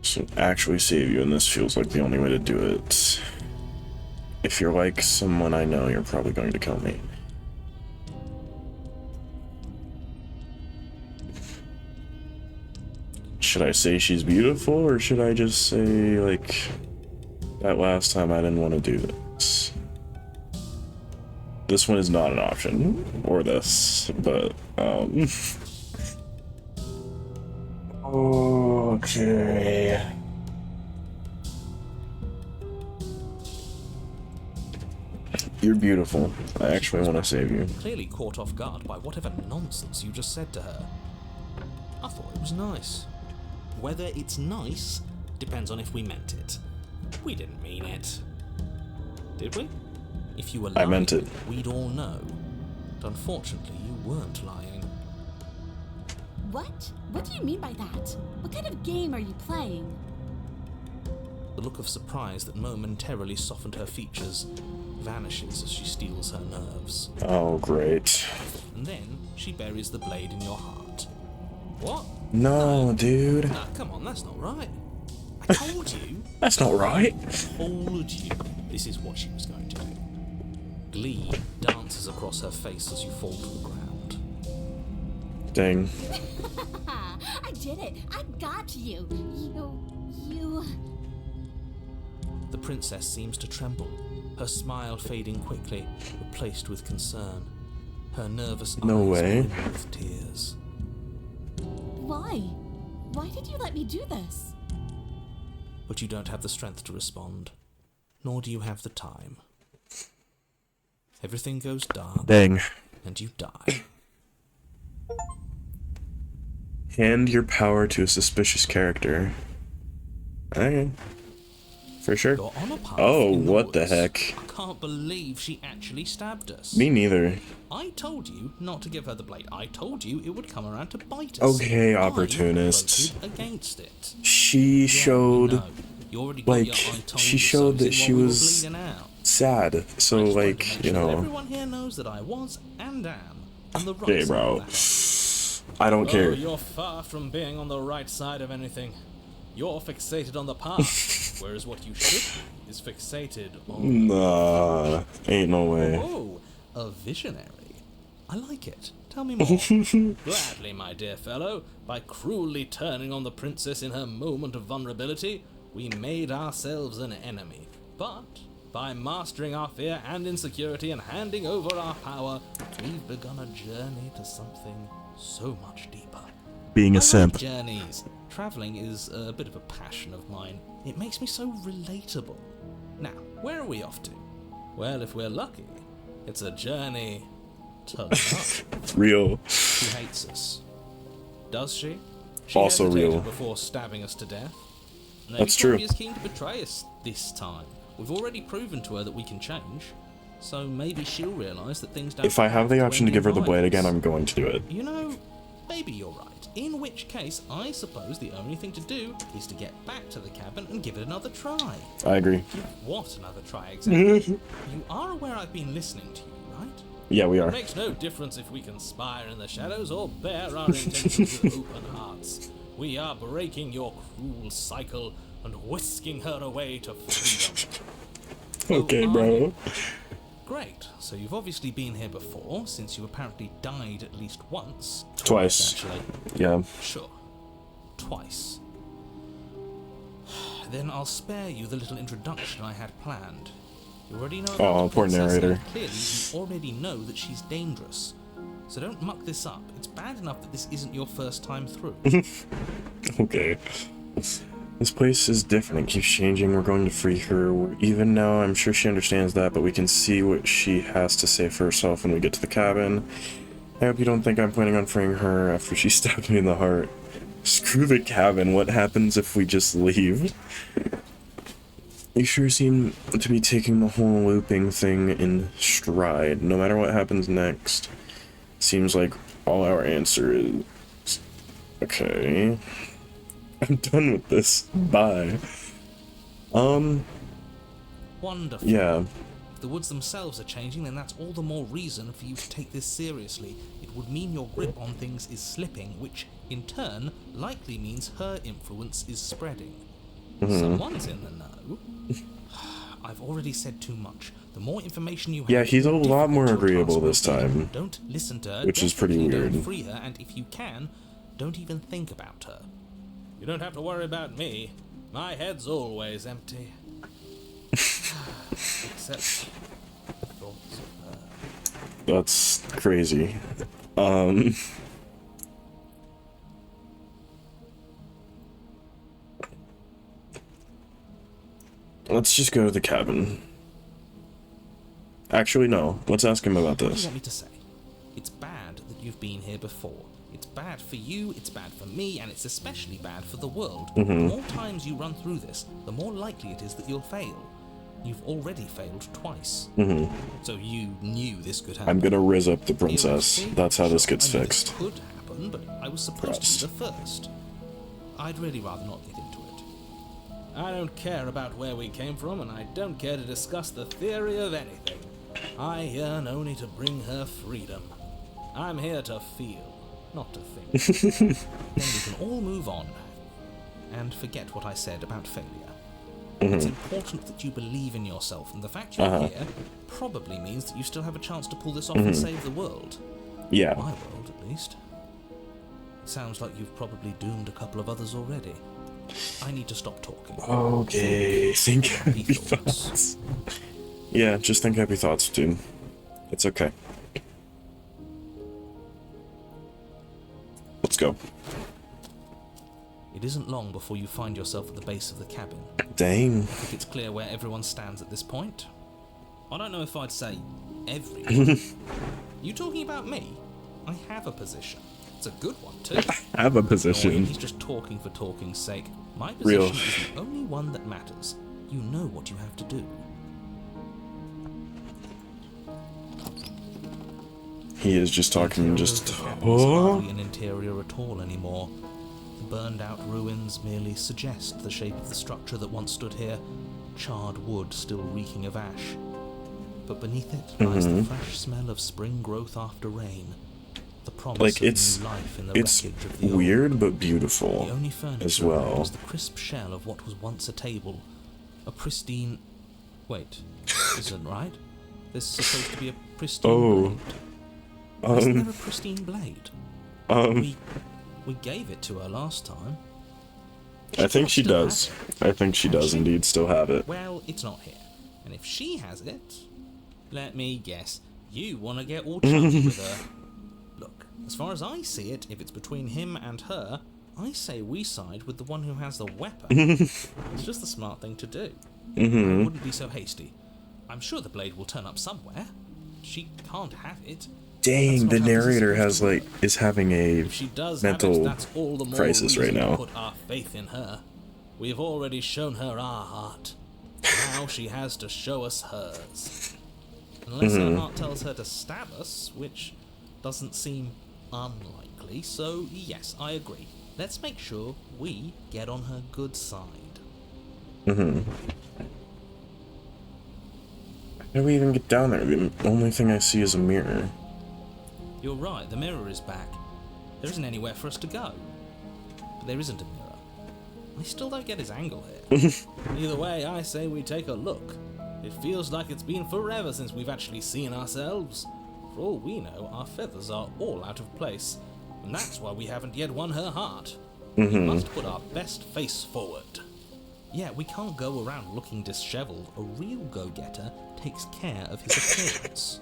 So actually save you, and this feels like the only way to do it. If you're like someone I know, you're probably going to kill me. Should I say she's beautiful, or should I just say, like, that last time I didn't want to do this? This one is not an option, or this, but, okay. You're beautiful. I actually want to save you. Clearly caught off guard by whatever nonsense you just said to her. I thought it was nice. Whether it's nice depends on if we meant it. We didn't mean it. Did we? If you were lying, I meant it. we'd all know. But unfortunately, you weren't lying. What? What do you mean by that? What kind of game are you playing? The look of surprise that momentarily softened her features vanishes as she steals her nerves. Oh, great. And then she buries the blade in your heart. What? No, dude. Nah, come on, that's not right. I told you. That's not right. Told you this is what she was going to do. Glee dances across her face as you fall to the ground. Dang. I did it. I got you. You. The princess seems to tremble, her smile fading quickly, replaced with concern. Her nervous No eyes way. brim with tears. Why? Why did you let me do this? But you don't have the strength to respond, nor do you have the time. Everything goes dark, Dang. and you die. Hand your power to a suspicious character. Okay. For sure. You're on a path Oh, in the what the woods. heck? I can't believe she actually stabbed us. Me neither. I told you not to give her the blade. I told you it would come around to bite us. Okay, I opportunists. voted against it. She showed No, you already got like, your I told she you showed so's that in she while we were was bleeding out. sad. So, I just wanted to like, make you sure that know. everyone here knows that I was and am on the right Okay, side bro. of the house. I don't Oh, care. you're far from being on the right side of anything. You're fixated on the past, whereas what you should be is fixated on... Nah, ain't no way. Oh, a visionary. I like it. Tell me more. Gladly, my dear fellow. By cruelly turning on the princess in her moment of vulnerability, we made ourselves an enemy. But by mastering our fear and insecurity and handing over our power, we've begun a journey to something so much deeper. Being a simp. Like journeys. Traveling is a bit of a passion of mine. It makes me so relatable. Now, where are we off to? Well, if we're lucky, it's a journey to love. Real. She hates us. Does she? Also hesitated real. Before stabbing us to death. Maybe That's true. She is keen to betray us this time. We've already proven to her that we can change. So maybe she'll realise that things don't. If I have the option to give her the blade again, I'm. I'm going to do it. You know, maybe you're right. In which case, I suppose the only thing to do is to get back to the cabin and give it another try. I agree. What another try exactly? You are aware I've been listening to you, right? Yeah, we It are. makes no difference if we conspire in the shadows or bear our intentions with open hearts. We are breaking your cruel cycle and whisking her away to freedom. Okay, Oh, bro. Great. So you've obviously been here before, since you apparently died at least once. Twice. Actually. Yeah. Sure. Twice. Then I'll spare you the little introduction I had planned. You already know about Oh, the poor princess, and narrator. clearly, you already know that she's dangerous. So don't muck this up. It's bad enough that this isn't your first time through. Okay. This place is different. It keeps changing. We're going to free her. Even now, I'm sure she understands that, but we can see what she has to say for herself when we get to the cabin. I hope you don't think I'm planning on freeing her after she stabbed me in the heart. Screw the cabin. What happens if we just leave? You sure seem to be taking the whole looping thing in stride. No matter what happens next, seems like all our answer is... Okay. I'm done with this. Bye. Wonderful. Yeah. If the woods themselves are changing, then that's all the more reason for you to take this seriously. It would mean your grip on things is slipping, which, in turn, likely means her influence is spreading. Someone's in the know. I've already said too much. The more information you have, Yeah, he's a the more lot more difficult your task agreeable will this be. time. Don't listen to her, Which is pretty definitely don't weird. free her, and if you can, don't even think about her. You don't have to worry about me. My head's always empty. Except thoughts of her. That's crazy. Let's just go to the cabin. Actually, no. Let's ask him about What do you this. want me to say? It's bad that you've been here before. It's bad for you, it's bad for me, and it's especially bad for the world. The more times you run through this, the more likely it is that you'll fail. You've already failed twice. So you knew this could happen. I'm gonna riz up the princess. Theoretically, That's how this sure, gets I knew fixed. This could happen, but I was supposed to be the first. I'd really rather not get into it. I don't care about where we came from, and I don't care to discuss the theory of anything. I yearn only to bring her freedom. I'm here to feel, not to think. Then we can all move on and forget what I said about failure. It's important that you believe in yourself, and the fact you're here probably means that you still have a chance to pull this off and save the world. Yeah. My world, at least. Sounds like you've probably doomed a couple of others already. I need to stop talking. Okay. Think happy Happy thoughts. thoughts. Yeah, just think happy thoughts, dude. It's okay. Let's go. It isn't long before you find yourself at the base of the cabin. Dang. I think it's clear where everyone stands at this point. I don't know if I'd say everyone. You talking about me? I have a position. It's a good one, too. Have a Or position. he's just talking for talking's sake. My Real. position is the only one that matters. You know what you have to do. He is just talking, Interior just. of the cabin is Oh. hardly an interior at all anymore. The burned out ruins merely suggest the shape of the structure that once stood here, charred wood still reeking of ash. But beneath it lies the fresh smell of spring growth after rain. The promise Like, of it's- new life in the It's wreckage of the old. weird but The beautiful only furniture as around well. was the crisp shell of what was once a table. A pristine... Wait, isn't right? There's supposed to be a pristine Oh. blade. Isn't there a pristine blade? We gave it to her last time. I think she does. I think she does indeed still have it. Well, it's not here. And if she has it, let me guess, you want to get all chummy with her. Look, as far as I see it, if it's between him and her, I say we side with the one who has the weapon. It's just the smart thing to do. I wouldn't be so hasty. I'm sure the blade will turn up somewhere. She can't have it. Dang, the narrator has is having a If she does mental have it, that's all the more crisis right reason to now. put our faith in her. We have already shown her our heart. Now she has to show us hers. Unless her heart tells her to stab us, which doesn't seem unlikely, so yes, I agree. Let's make sure we get on her good side. How do we even get down there? The only thing I see is a mirror. You're right, the mirror is back. There isn't anywhere for us to go. But there isn't a mirror. I still don't get his angle here. Either way, I say we take a look. It feels like it's been forever since we've actually seen ourselves. For all we know, our feathers are all out of place. And that's why we haven't yet won her heart. We must put our best face forward. Yeah, we can't go around looking disheveled. A real go-getter takes care of his appearance.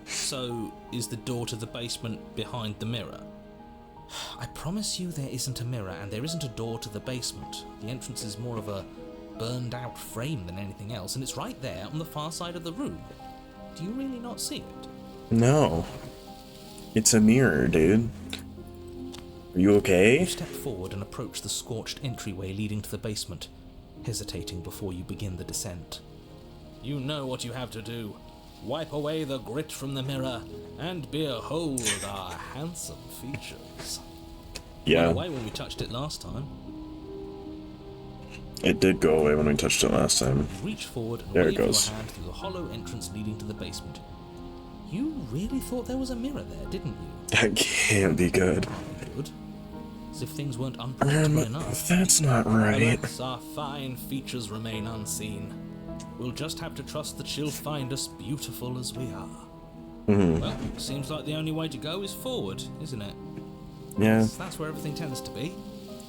So, is the door to the basement behind the mirror? I promise you there isn't a mirror, and there isn't a door to the basement. The entrance is more of a burned-out frame than anything else, and it's right there on the far side of the room. Do you really not see it? No. It's a mirror, dude. Are you okay? You step forward and approach the scorched entryway leading to the basement, hesitating before you begin the descent. You know what you have to do. Wipe away the grit from the mirror, and behold our handsome features. Yeah. Went away when we touched it last time. It did go away when we touched it last time. Reach forward and There it wave your goes. hand through the hollow entrance leading to the basement. You really thought there was a mirror there, didn't you? That can't be good. Good. As if things weren't unpredictable enough. That's not right. Alas, our fine features remain unseen. We'll just have to trust that she'll find us beautiful as we are. Well, seems like the only way to go is forward, isn't it? Yeah. That's where everything tends to be.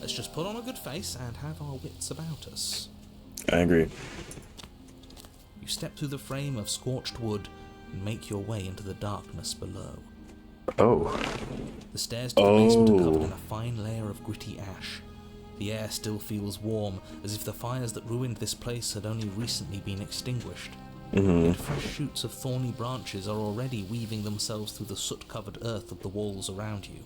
Let's just put on a good face and have our wits about us. I agree. You step through the frame of scorched wood and make your way into the darkness below. Oh. The stairs to the basement are covered in a fine layer of gritty ash. The air still feels warm, as if the fires that ruined this place had only recently been extinguished. Yet fresh shoots of thorny branches are already weaving themselves through the soot-covered earth of the walls around you.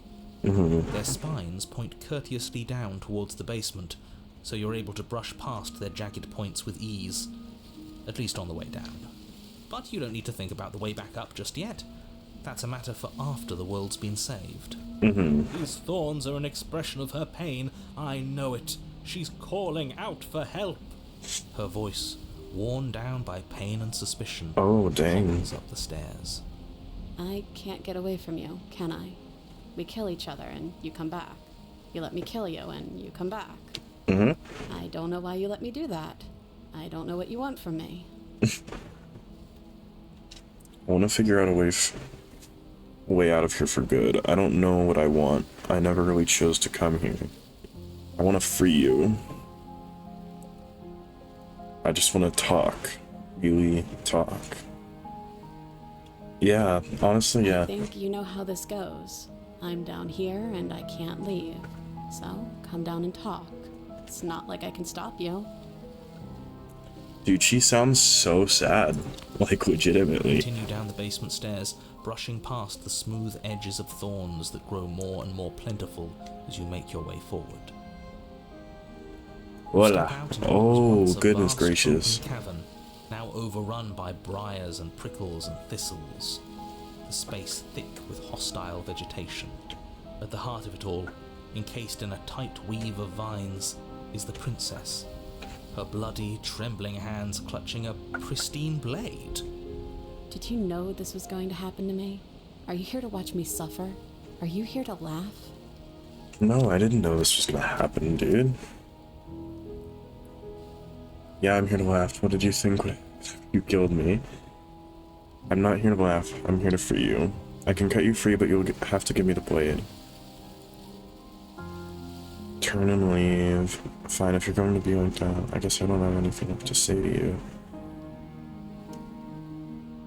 Their spines point courteously down towards the basement, so you're able to brush past their jagged points with ease. At least on the way down. But you don't need to think about the way back up just yet. That's a matter for after the world's been saved. These thorns are an expression of her pain. I know it. She's calling out for help. Her voice, worn down by pain and suspicion, Oh, dang. hobbles up the stairs. I can't get away from you, can I? We kill each other and you come back. You let me kill you and you come back. I don't know why you let me do that. I don't know what you want from me. I want to figure out a way out of here for good. I don't know what I want. I never really chose to come here. I want to free you. I just want to talk. Really talk. Yeah, honestly, I yeah. think you know how this goes. I'm down here and I can't leave. So, come down and talk. It's not like I can stop you. Dude, she sounds so sad. Like, legitimately. Continue down the basement stairs, brushing past the smooth edges of thorns that grow more and more plentiful as you make your way forward. Voila. Step out into what was Oh, once a goodness vast gracious. open cavern, now overrun by briars and prickles and thistles. The space thick with hostile vegetation. At the heart of it all, encased in a tight weave of vines, is the princess. Her bloody, trembling hands clutching a pristine blade. Did you know this was going to happen to me? Are you here to watch me suffer? Are you here to laugh? No, I didn't know this was gonna happen, dude. Yeah, I'm here to laugh. What did you think when you killed me? I'm not here to laugh. I'm here to free you. I can cut you free, but you'll have to give me the blade. turn and leave. Fine, if you're going to be like that, I guess I don't have anything left to say to you.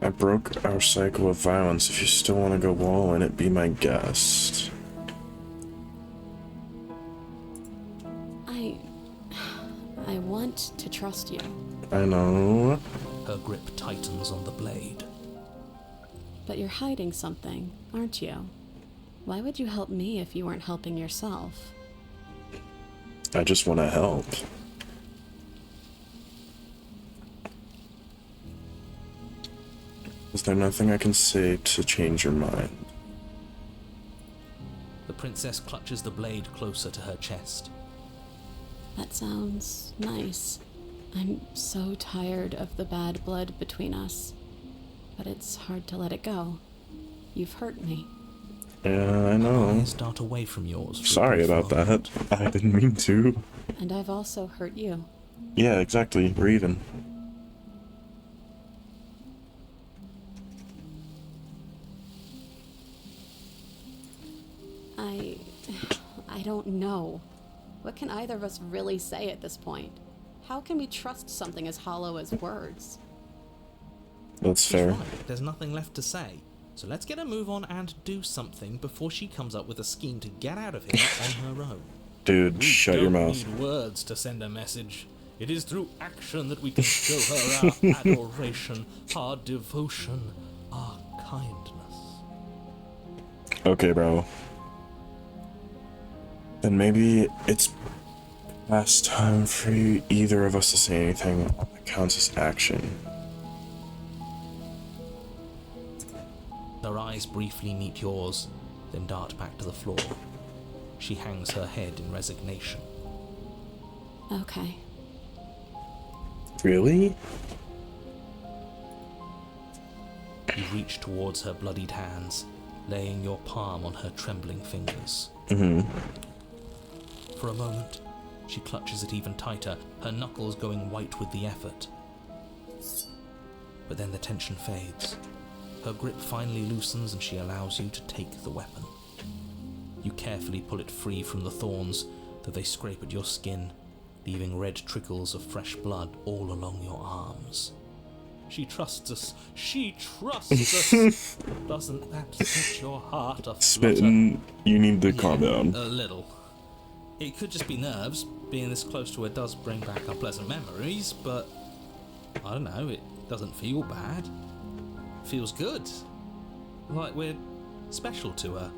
I broke our cycle of violence. If you still want to go wall in it, be my guest. I want to trust you. I know. Her grip tightens on the blade. But you're hiding something, aren't you? Why would you help me if you weren't helping yourself? I just want to help. Is there nothing I can say to change your mind? The princess clutches the blade closer to her chest. That sounds nice. I'm so tired of the bad blood between us. But it's hard to let it go. You've hurt me. Yeah, I know. Eyes dart away from yours. for a Sorry brief about moment. that. I didn't mean to. And I've also hurt you. Yeah, exactly. We're even. I don't know. What can either of us really say at this point? How can we trust something as hollow as words? That's She's fair. right. There's nothing left to say. So let's get a move on and do something before she comes up with a scheme to get out of here on her own. Dude, We shut your don't mouth. need words to send a message. It is through action that we can show her our adoration, our devotion, our kindness. Okay, bro. Then maybe it's past time for either of us to say anything that counts as action. Her eyes briefly meet yours, then dart back to the floor. She hangs her head in resignation. Okay. Really? You reach towards her bloodied hands, laying your palm on her trembling fingers. For a moment, she clutches it even tighter, her knuckles going white with the effort. But then the tension fades. Her grip finally loosens and she allows you to take the weapon. You carefully pull it free from the thorns, though they scrape at your skin, leaving red trickles of fresh blood all along your arms. She trusts us. She trusts us. Doesn't that set your heart aflutter? Smitten, you need to calm down. A little. It could just be nerves. Being this close to her does bring back unpleasant memories, but I don't know, it doesn't feel bad. It feels good. Like we're special to her.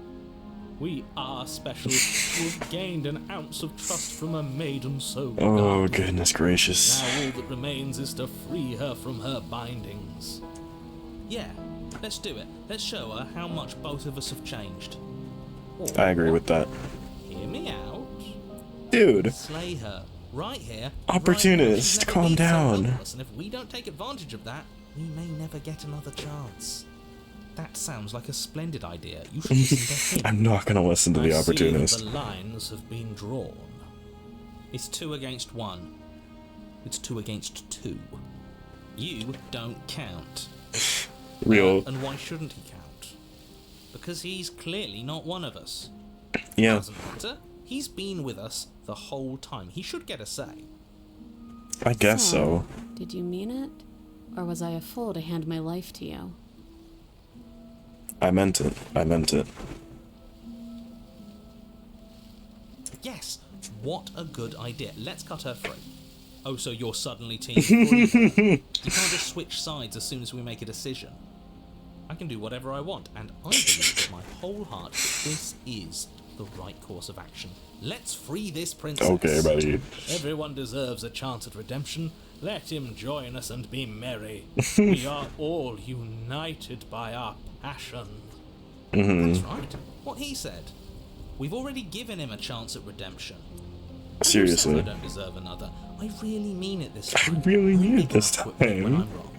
We are special. We've gained an ounce of trust from a maiden so Oh, guarded. goodness gracious. Now all that remains is to free her from her bindings. Yeah, let's do it. Let's show her how much both of us have changed. Or, I agree with that. hear me out. Dude, Slay her. Right here. Opportunist, right now. She's never calm been so down. hopeless, and if we don't take advantage of that, we may never get another chance. That sounds like a splendid idea. You should listen to him. I'm not gonna listen to the I opportunist. see that the lines have been drawn. It's 2 against 1. It's 2 against 2. You don't count. Real. And why shouldn't he count? Because he's clearly not one of us. Yeah, Doesn't matter. He's been with us the whole time. He should get a say. I guess so. Did you mean it? Or was I a fool to hand my life to you? I meant it. I meant it. Yes, what a good idea. Let's cut her free. Oh, so you're suddenly team free her. You can't just switch sides as soon as we make a decision. I can do whatever I want, and I believe with my whole heart that this is the right course of action. Let's free this princess. Okay, buddy. Everyone deserves a chance at redemption. Let him join us and be merry. We are all united by our passion. That's right. What he said. We've already given him a chance at redemption. And Seriously. who says I don't deserve another? I really mean it this time. really I'm mean it big this enough to admit when time. I'm wrong.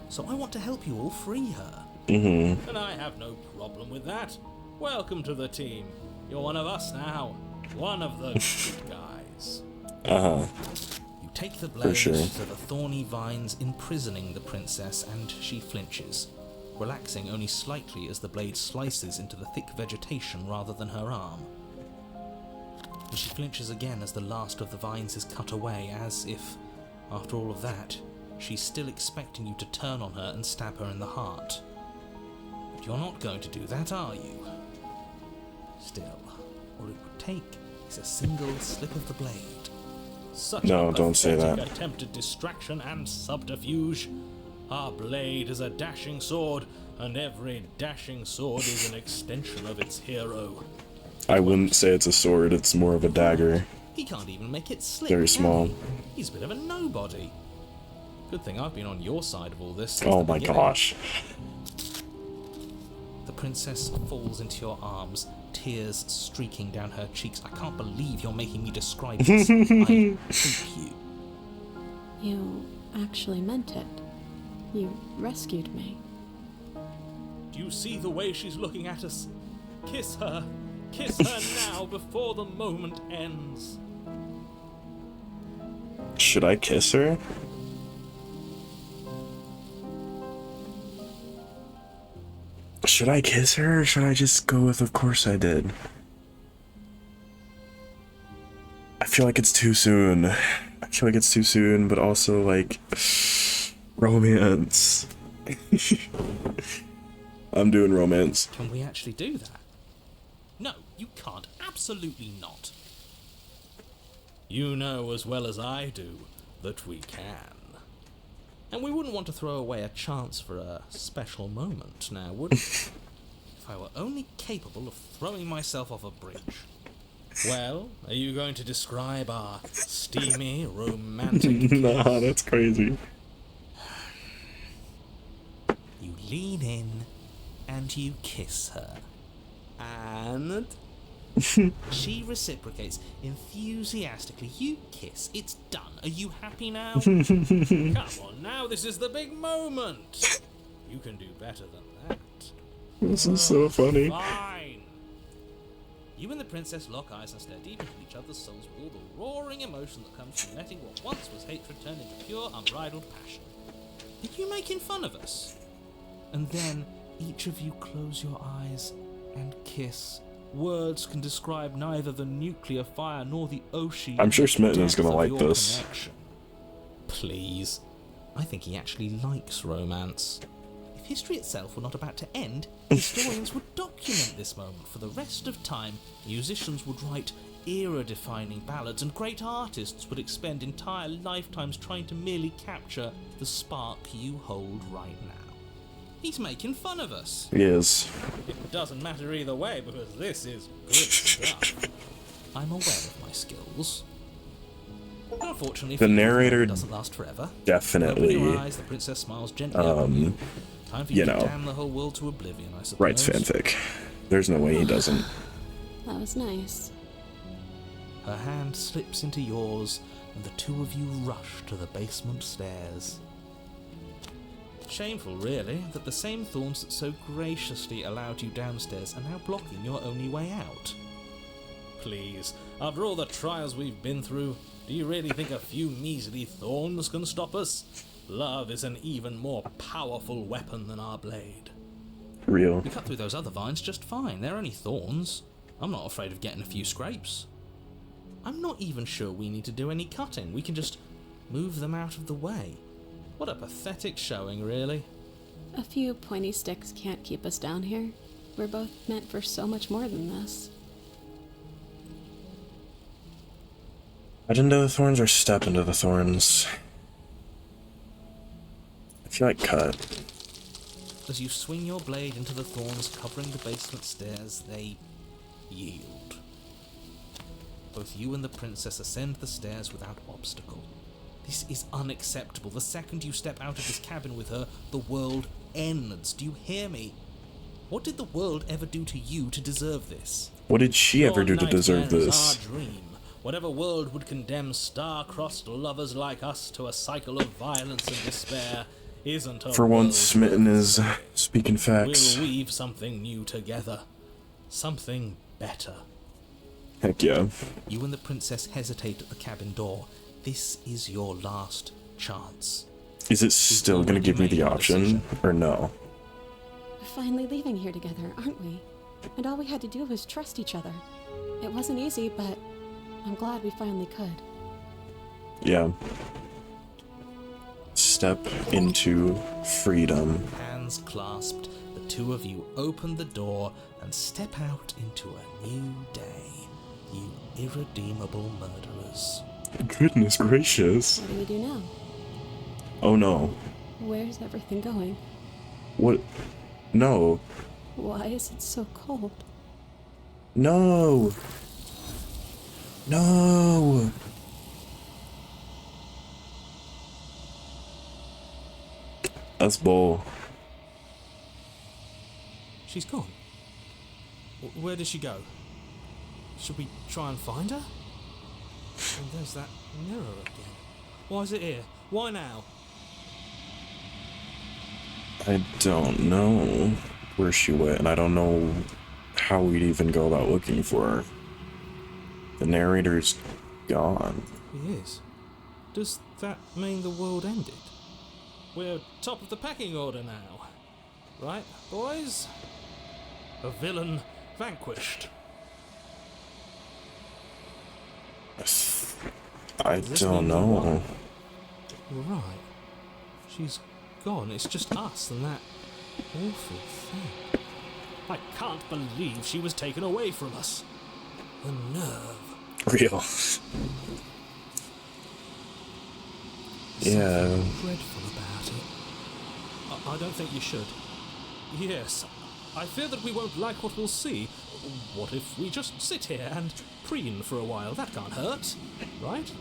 So I want to help you all free her. And I have no problem with that. Welcome to the team. You're one of us now. One of those good guys. You take the blade sure. to the thorny vines imprisoning the princess, and she flinches, relaxing only slightly as the blade slices into the thick vegetation rather than her arm. and she flinches again as the last of the vines is cut away, as if, after all of that, she's still expecting you to turn on her and stab her in the heart. But you're not going to do that, are you? Still, all it would take is a single slip of the blade. Such No, a don't say pathetic that. attempted distraction and subterfuge. Our blade is a dashing sword, and every dashing sword is an extension of its hero. I wouldn't say it's a sword, it's more of a dagger. He can't even make it slip. Very can small. he? He's a bit of a nobody. Good thing I've been on your side of all this since Oh the my beginning. gosh. The princess falls into your arms, tears streaking down her cheeks. I can't believe you're making me describe this. I hate you. You actually meant it. You rescued me. Do you see the way she's looking at us? Kiss her. Kiss her now before the moment ends. Should I kiss her? Should I kiss her, or should I just go with of course I did? I feel like it's too soon. I feel like it's too soon, but also like romance. I'm doing romance. Can we actually do that? No, you can't. Absolutely not. You know as well as I do that we can. And we wouldn't want to throw away a chance for a special moment, now would we? If I were only capable of throwing myself off a bridge. Well, are you going to describe our steamy, romantic Nah, that's crazy. You lean in and you kiss her. And she reciprocates enthusiastically. You kiss. It's done. Are you happy now? Come on now, this is the big moment. You can do better than that. This is so funny. Fine. You and the princess lock eyes and stare deep into each other's souls with all the roaring emotion that comes from letting what once was hatred turn into pure, unbridled passion. Are you making fun of us? And then each of you close your eyes and kiss. Words can describe neither the nuclear fire nor the ocean. I'm sure Smitten is gonna like this. Please. I think he actually likes romance. If history itself were not about to end, historians would document this moment for the rest of time. Musicians would write era-defining ballads, and great artists would expend entire lifetimes trying to merely capture the spark you hold right now. He's making fun of us. He is. It doesn't matter either way because this is good stuff. I'm aware of my skills. But unfortunately, The narrator doesn't last forever. definitely, Open your eyes, the princess smiles gently up at you. Time for you you to know, damn the whole world to oblivion, I suppose. writes fanfic. There's no way he doesn't. That was nice. Her hand slips into yours, and the two of you rush to the basement stairs. Shameful, really, that the same thorns that so graciously allowed you downstairs are now blocking your only way out. Please, after all the trials we've been through, do you really think a few measly thorns can stop us? Love is an even more powerful weapon than our blade. Real. We cut through those other vines just fine. They're only thorns. I'm not afraid of getting a few scrapes. I'm not even sure we need to do any cutting. We can just move them out of the way. What a pathetic showing, really. A few pointy sticks can't keep us down here. We're both meant for so much more than this. Cut into the thorns or step into the thorns? I feel like cut. As you swing your blade into the thorns covering the basement stairs, they yield. Both you and the princess ascend the stairs without obstacle. This is unacceptable. The second you step out of this cabin with her, the world ends. Do you hear me? What did the world ever do to you to deserve this? What did she ever do to deserve Your nightmare is this? our dream. Whatever world would condemn star-crossed lovers like us to a cycle of violence and despair isn't a For world once, Smitten worth is saving. speaking facts. We'll weave something new together. Something better. Heck yeah. You and the princess hesitate at the cabin door. This is your last chance. Is it still gonna give me the option, or no? We're finally leaving here together, aren't we? And all we had to do was trust each other. It wasn't easy, but I'm glad we finally could. Yeah. Step into freedom. Hands clasped, the two of you open the door and step out into a new day. You irredeemable murderers. Goodness gracious. What do we do now? Oh no. Where's everything going? What? No. Why is it so cold? No. No. That's bull. She's gone. Where did she go? Should we try and find her? And there's that mirror again. Why is it here? Why now? I don't know where she went, and I don't know how we'd even go about looking for her. The narrator's gone. He is. Does that mean the world ended? We're top of the pecking order now. Right, boys? A villain vanquished. I Does this don't mean we won? know. Right. She's gone. It's just us and that awful thing. I can't believe she was taken away from us. The nerve. Real. Yeah. Something dreadful about it. I don't think you should. Yes. I fear that we won't like what we'll see. What if we just sit here and preen for a while? That can't hurt, right?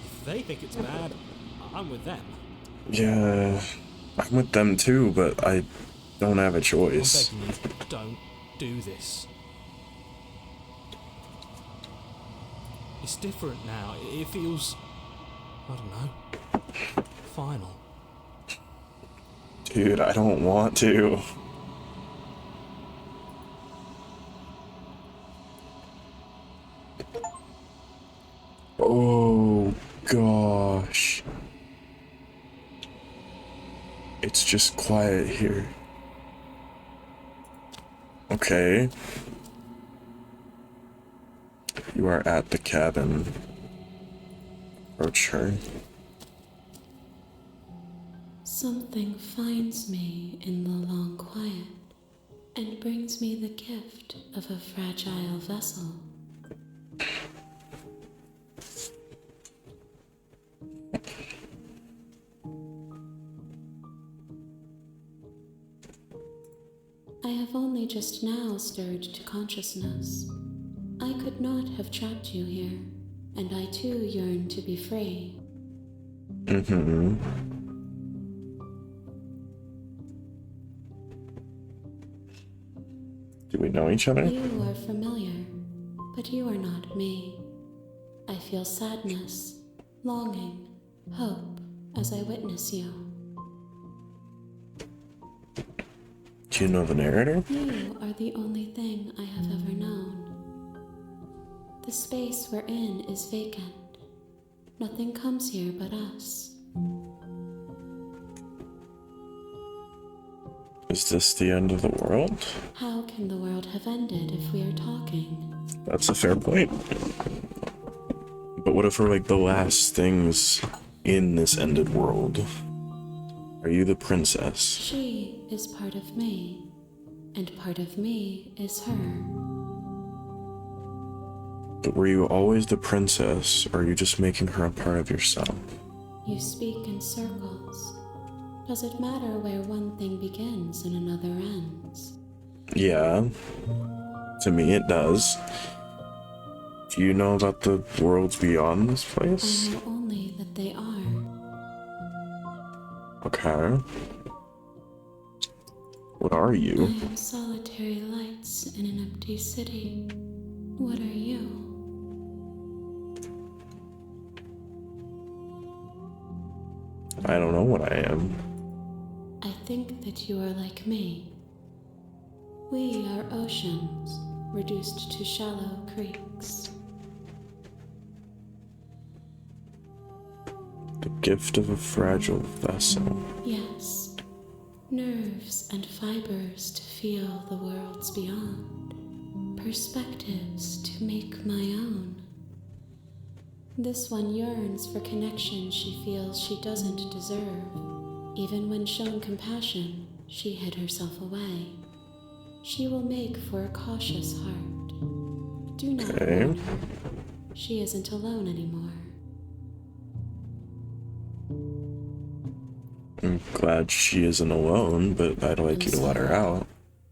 If they think it's bad, I'm with them. Yeah. I'm with them too, but I don't have a I'm choice. begging you, don't do this. It's different now. It feels, I don't know, final. Dude, I don't want to. Oh, gosh. It's just quiet here. Okay. You are at the cabin. Approach her. Something finds me in the long quiet and brings me the gift of a fragile vessel. I have only just now stirred to consciousness. I could not have trapped you here, and I too yearn to be free. Mm-hmm. Do we know each other? You are familiar, but you are not me. I feel sadness, longing, hope as I witness you. Do you know the narrator? You are the only thing I have ever known. The space we're in is vacant. Nothing comes here but us. Is this the end of the world? How can the world have ended if we are talking? That's a fair point. But what if we're like the last things in this ended world? Are you the princess? She is part of me, and part of me is her. But were you always the princess, or are you just making her a part of yourself? You speak in circles. Does it matter where one thing begins and another ends? Yeah. To me it does. Do you know about the worlds beyond this I place? know only that they are. Okay. What are I you? am solitary lights in an empty city. What are you? I don't know what I am. I think that you are like me. We are oceans, reduced to shallow creeks. The gift of a fragile vessel. Yes, nerves and fibers to feel the worlds beyond, perspectives to make my own. This one yearns for connection she feels she doesn't deserve. Even when shown compassion, she hid herself away. She will make for a cautious heart. Do not warn her. She isn't alone anymore. I'm glad she isn't alone, but I'd like you to let her out.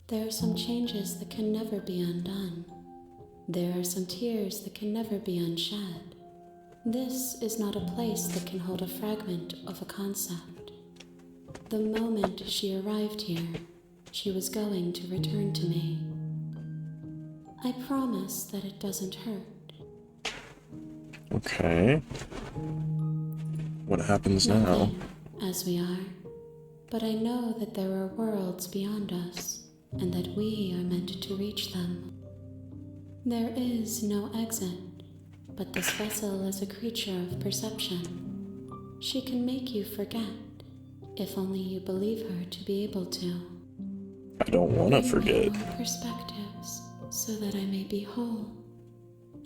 There are some changes that can never be undone. There are some tears that can never be unshed. This is not a place that can hold a fragment of a concept. The moment she arrived here, she was going to return to me. I promise that it doesn't hurt. Okay. What happens now? Nothing, as we are. But I know that there are worlds beyond us, and that we are meant to reach them. There is no exit, but this vessel is a creature of perception. She can make you forget, if only you believe her to be able to. I don't want to Bring forget. my own perspectives, so that I may be whole,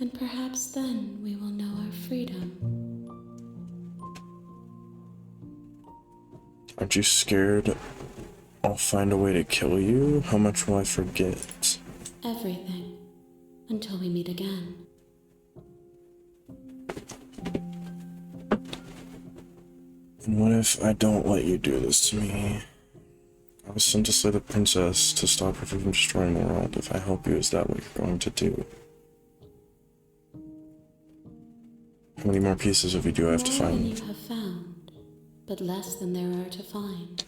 and perhaps then we will know our freedom. Aren't you scared I'll find a way to kill you? How much will I forget? Everything, until we meet again. And what if I don't let you do this to me? I was sent to slay the princess to stop her from destroying the world. If I help you, is that what you're going to do? How many more pieces of you do I have to More than find? you have found, but less than there are to find.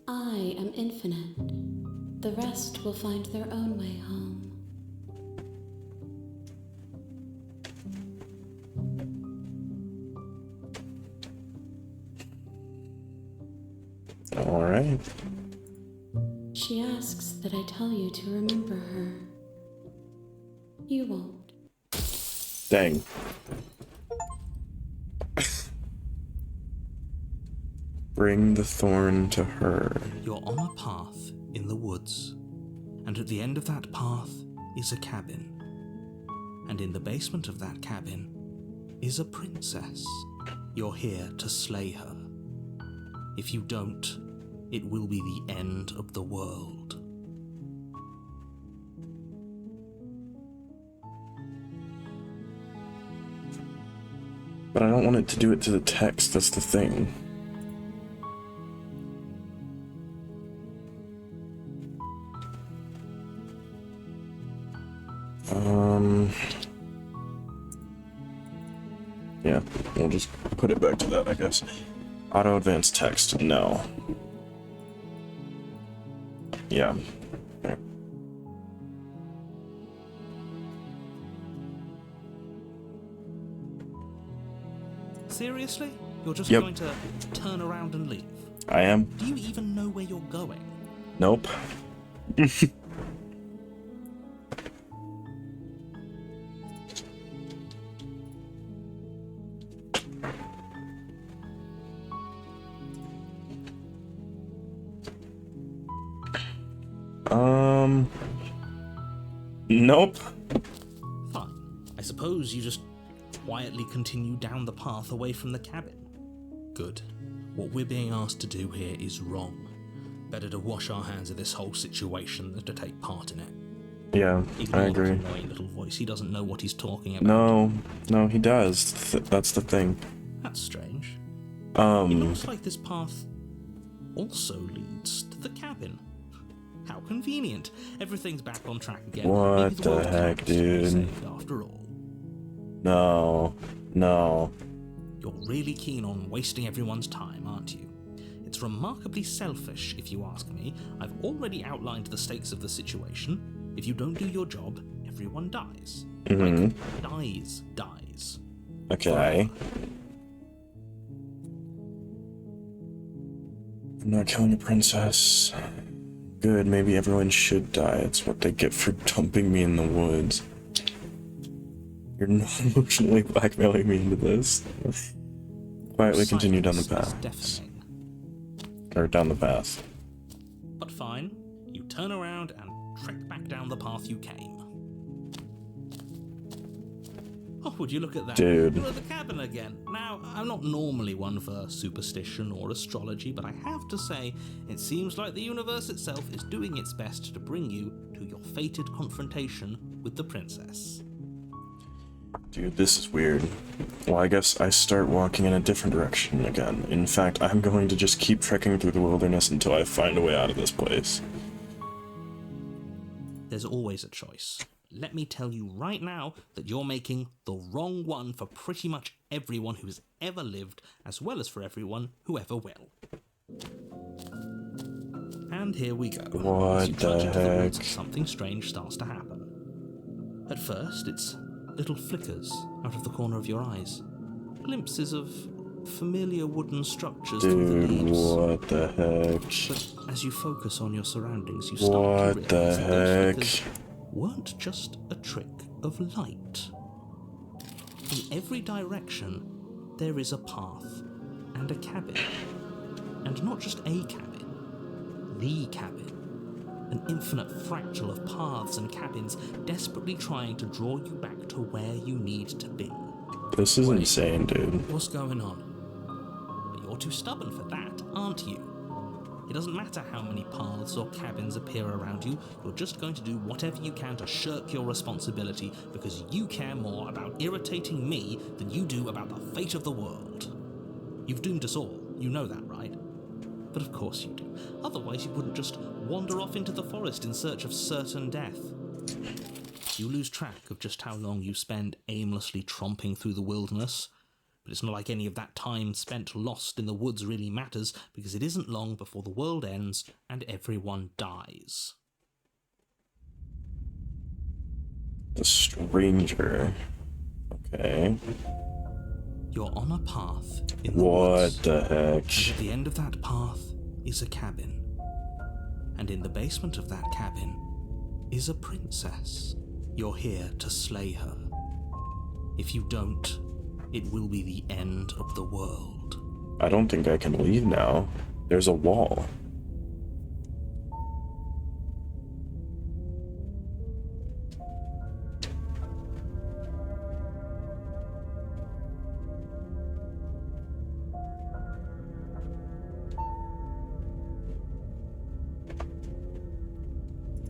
I am infinite. The rest will find their own way home. Alright. She asks that I tell you to remember her. You won't. Dang. Bring the thorn to her. You're on a path in the woods, and at the end of that path is a cabin. And in the basement of that cabin is a princess. You're here to slay her. If you don't, it will be the end of the world. But I don't want it to do it to the text, that's the thing. Yeah, we'll just put it back to that, I guess. Auto advanced text, no. Yeah. Okay. Seriously? You're just Yep. going to turn around and leave? I am. Do you even know where you're going? Nope. Nope. Fine. I suppose you just quietly continue down the path away from the cabin. Good. What we're being asked to do here is wrong. Better to wash our hands of this whole situation than to take part in it. Yeah, Ignore I that agree. annoying little voice. He doesn't know what he's talking about. No, he does. That's the thing. That's strange. It Hmm. looks like this path also leads to the cabin. How convenient. Everything's back on track again. What Maybe the the world heck, can still be dude? saved after all. No. You're really keen on wasting everyone's time, aren't you? It's remarkably selfish, if you ask me. I've already outlined the stakes of the situation. If you don't do your job, everyone dies. Like, dies. Okay. I'm not killing a princess. Good, maybe everyone should die. It's what they get for dumping me in the woods. You're not emotionally blackmailing me into this. Quietly continue down the Silence is path. deafening. Or down the path. But fine, you turn around and trek back down the path you came. Oh, would you look at that? Dude. You're at the cabin again. Now, I'm not normally one for superstition or astrology, but I have to say, it seems like the universe itself is doing its best to bring you to your fated confrontation with the princess. Dude, this is weird. Well, I guess I start walking in a different direction again. In fact, I'm going to just keep trekking through the wilderness until I find a way out of this place. There's always a choice. Let me tell you right now that you're making the wrong one for pretty much everyone who has ever lived, as well as for everyone who ever will. And here we go. As you trudge into the woods, something strange starts to happen. At first, it's little flickers out of the corner of your eyes. Glimpses of familiar wooden structures through the leaves. What the heck? But as you focus on your surroundings, you start to realize that those flickers weren't just a trick of light. In every direction, there is a path and a cabin. And not just a cabin, the cabin. An infinite fractal of paths and cabins desperately trying to draw you back to where you need to be. This is insane, dude. What's going on? But you're too stubborn for that, aren't you? It doesn't matter how many paths or cabins appear around you, you're just going to do whatever you can to shirk your responsibility because you care more about irritating me than you do about the fate of the world. You've doomed us all, you know that, right? But of course you do. Otherwise you wouldn't just wander off into the forest in search of certain death. You lose track of just how long you spend aimlessly tromping through the wilderness. But it's not like any of that time spent lost in the woods really matters, because it isn't long before the world ends and everyone dies. The stranger. Okay. You're on a path in the woods. What the heck? And at the end of that path is a cabin. And in the basement of that cabin is a princess. You're here to slay her. If you don't, it will be the end of the world. I don't think I can leave now. There's a wall.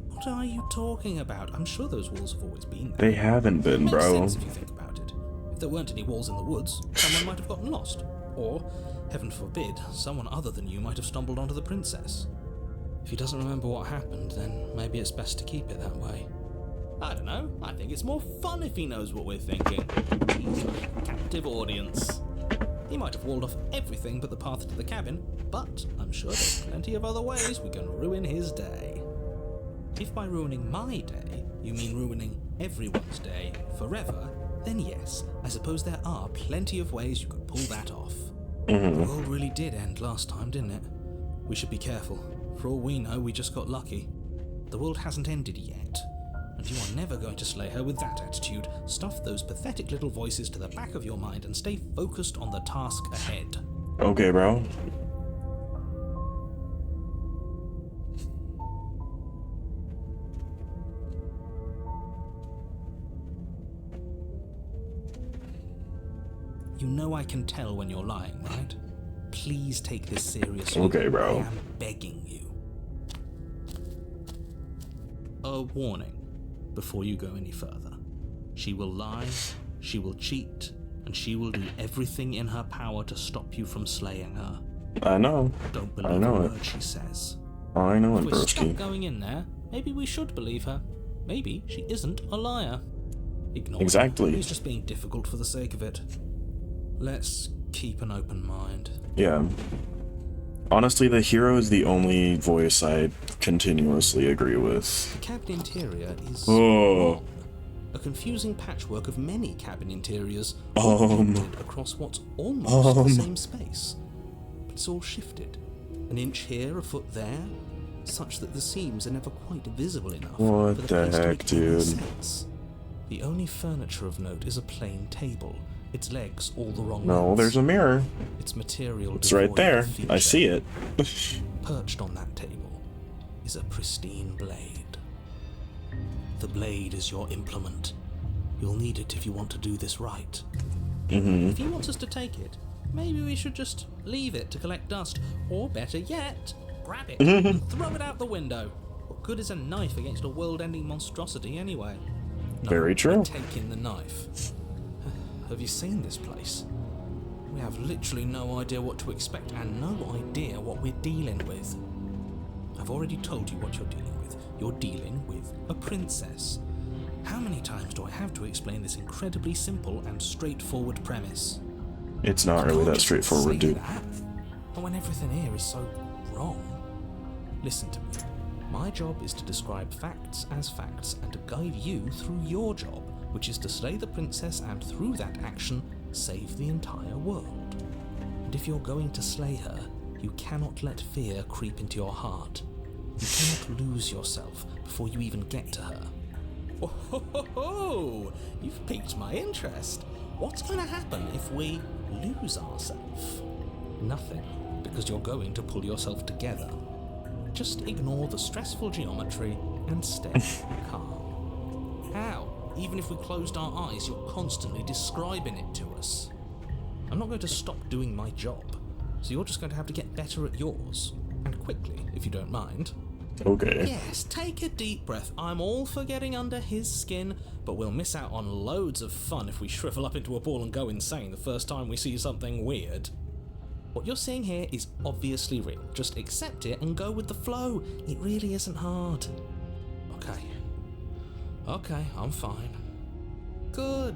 What are you talking about? I'm sure those walls have always been there. They haven't been, Makes bro. sense if you think about it. If there weren't any walls in the woods, someone might have gotten lost. Or, heaven forbid, someone other than you might have stumbled onto the princess. If he doesn't remember what happened, then maybe it's best to keep it that way. I don't know. I think it's more fun if he knows what we're thinking. He's a captive audience. He might have walled off everything but the path to the cabin, but I'm sure there's plenty of other ways we can ruin his day. If by ruining my day, you mean ruining everyone's day forever, then yes, I suppose there are plenty of ways you could pull that off. The world really did end last time, didn't it? We should be careful. For all we know, we just got lucky. The world hasn't ended yet. And you are never going to slay her with that attitude. Stuff those pathetic little voices to the back of your mind and stay focused on the task ahead. Okay, bro. You know I can tell when you're lying, right? Please take this seriously. Okay, bro. I am begging you. A warning before you go any further. She will lie, she will cheat, and she will do everything in her power to stop you from slaying her. I know. Don't believe a word she says. I know it, If we're stuck broski. going in there, maybe we should believe her. Maybe she isn't a liar. Ignore Exactly. her. He's just being difficult for the sake of it. Let's keep an open mind. Yeah. Honestly, the hero is the only voice I continuously agree with. The cabin interior is Oh. a confusing patchwork of many cabin interiors across what's almost the same space. But it's all shifted. An inch here, a foot there, such that the seams are never quite visible enough What for the the place to heck, make any dude? sense. The only furniture of note is a plain table, its legs all the wrong No, lengths. there's a mirror. Its material It's right devoid there. of I feature. see it. Perched on that table is a pristine blade. The blade is your implement, You'll need it if you want to do this right. Mm-hmm. If he wants us to take it, maybe we should just leave it to collect dust. Or better yet, grab it and throw it out the window. What good is a knife against a world-ending monstrosity anyway? No, Very true. we're taking the knife. Have you seen this place? We have literally no idea what to expect and no idea what we're dealing with. I've already told you what you're dealing with. You're dealing with a princess. How many times do I have to explain this incredibly simple and straightforward premise? It's not really that straightforward, dude. But when everything here is so wrong. Listen to me. My job is to describe facts as facts and to guide you through your job, which is to slay the princess and through that action, save the entire world. And if you're going to slay her, you cannot let fear creep into your heart. You cannot lose yourself before you even get to her. Oh, ho, ho, ho. You've piqued my interest. What's going to happen if we lose ourselves? Nothing, because you're going to pull yourself together. Just ignore the stressful geometry and stay calm. How? Even if we closed our eyes, you're constantly describing it to us. I'm not going to stop doing my job, so you're just going to have to get better at yours. And quickly, if you don't mind. Okay. Yes, take a deep breath. I'm all for getting under his skin, but we'll miss out on loads of fun if we shrivel up into a ball and go insane the first time we see something weird. What you're seeing here is obviously real. Just accept it and go with the flow. It really isn't hard. Okay, I'm fine. Good.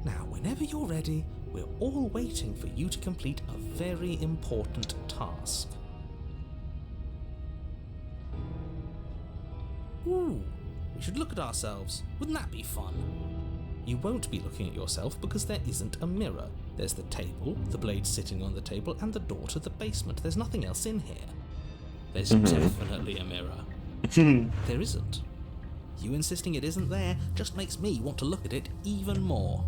Now, whenever you're ready, we're all waiting for you to complete a very important task. Ooh, we should look at ourselves. Wouldn't that be fun? You won't be looking at yourself because there isn't a mirror. There's the table, the blade sitting on the table, and the door to the basement. There's nothing else in here. There's definitely a mirror. There isn't. You insisting it isn't there just makes me want to look at it even more.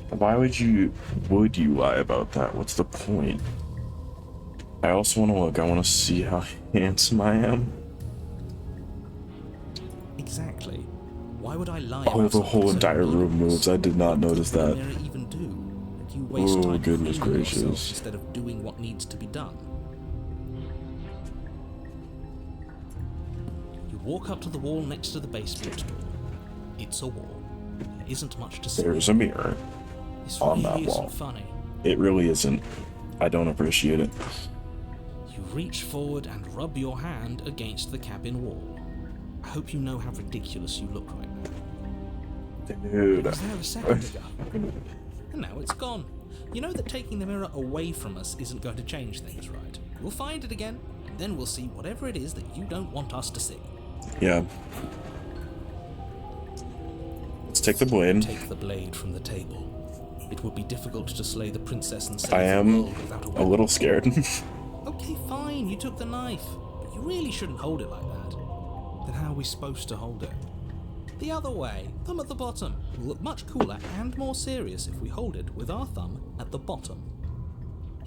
Why would you lie about that? What's the point? I also want to look. I want to see how handsome I am. Exactly. Why would I lie? Oh, the whole entire room moves. I did not notice What that. does the mirror even do? That you waste Oh, time goodness fooling yourself gracious. instead of doing what needs to be done. You walk up to the wall next to the basement door. It's a wall. There isn't much to see. There's a mirror This on really that wall. isn't funny. It really isn't. I don't appreciate it. You reach forward and rub your hand against the cabin wall. I hope you know how ridiculous you look right now. Dude. It was there a second ago. And now it's gone. You know that taking the mirror away from us isn't going to change things, right? We'll find it again, and then we'll see whatever it is that you don't want us to see. Yeah. Let's take the blade. Take the blade from the table. It would be difficult to slay the princess and save I the am world without a a weapon. little scared. Okay, fine, you took the knife, but you really shouldn't hold it like that. Then how are we supposed to hold it? The other way, thumb at the bottom. It will look much cooler and more serious if we hold it with our thumb at the bottom.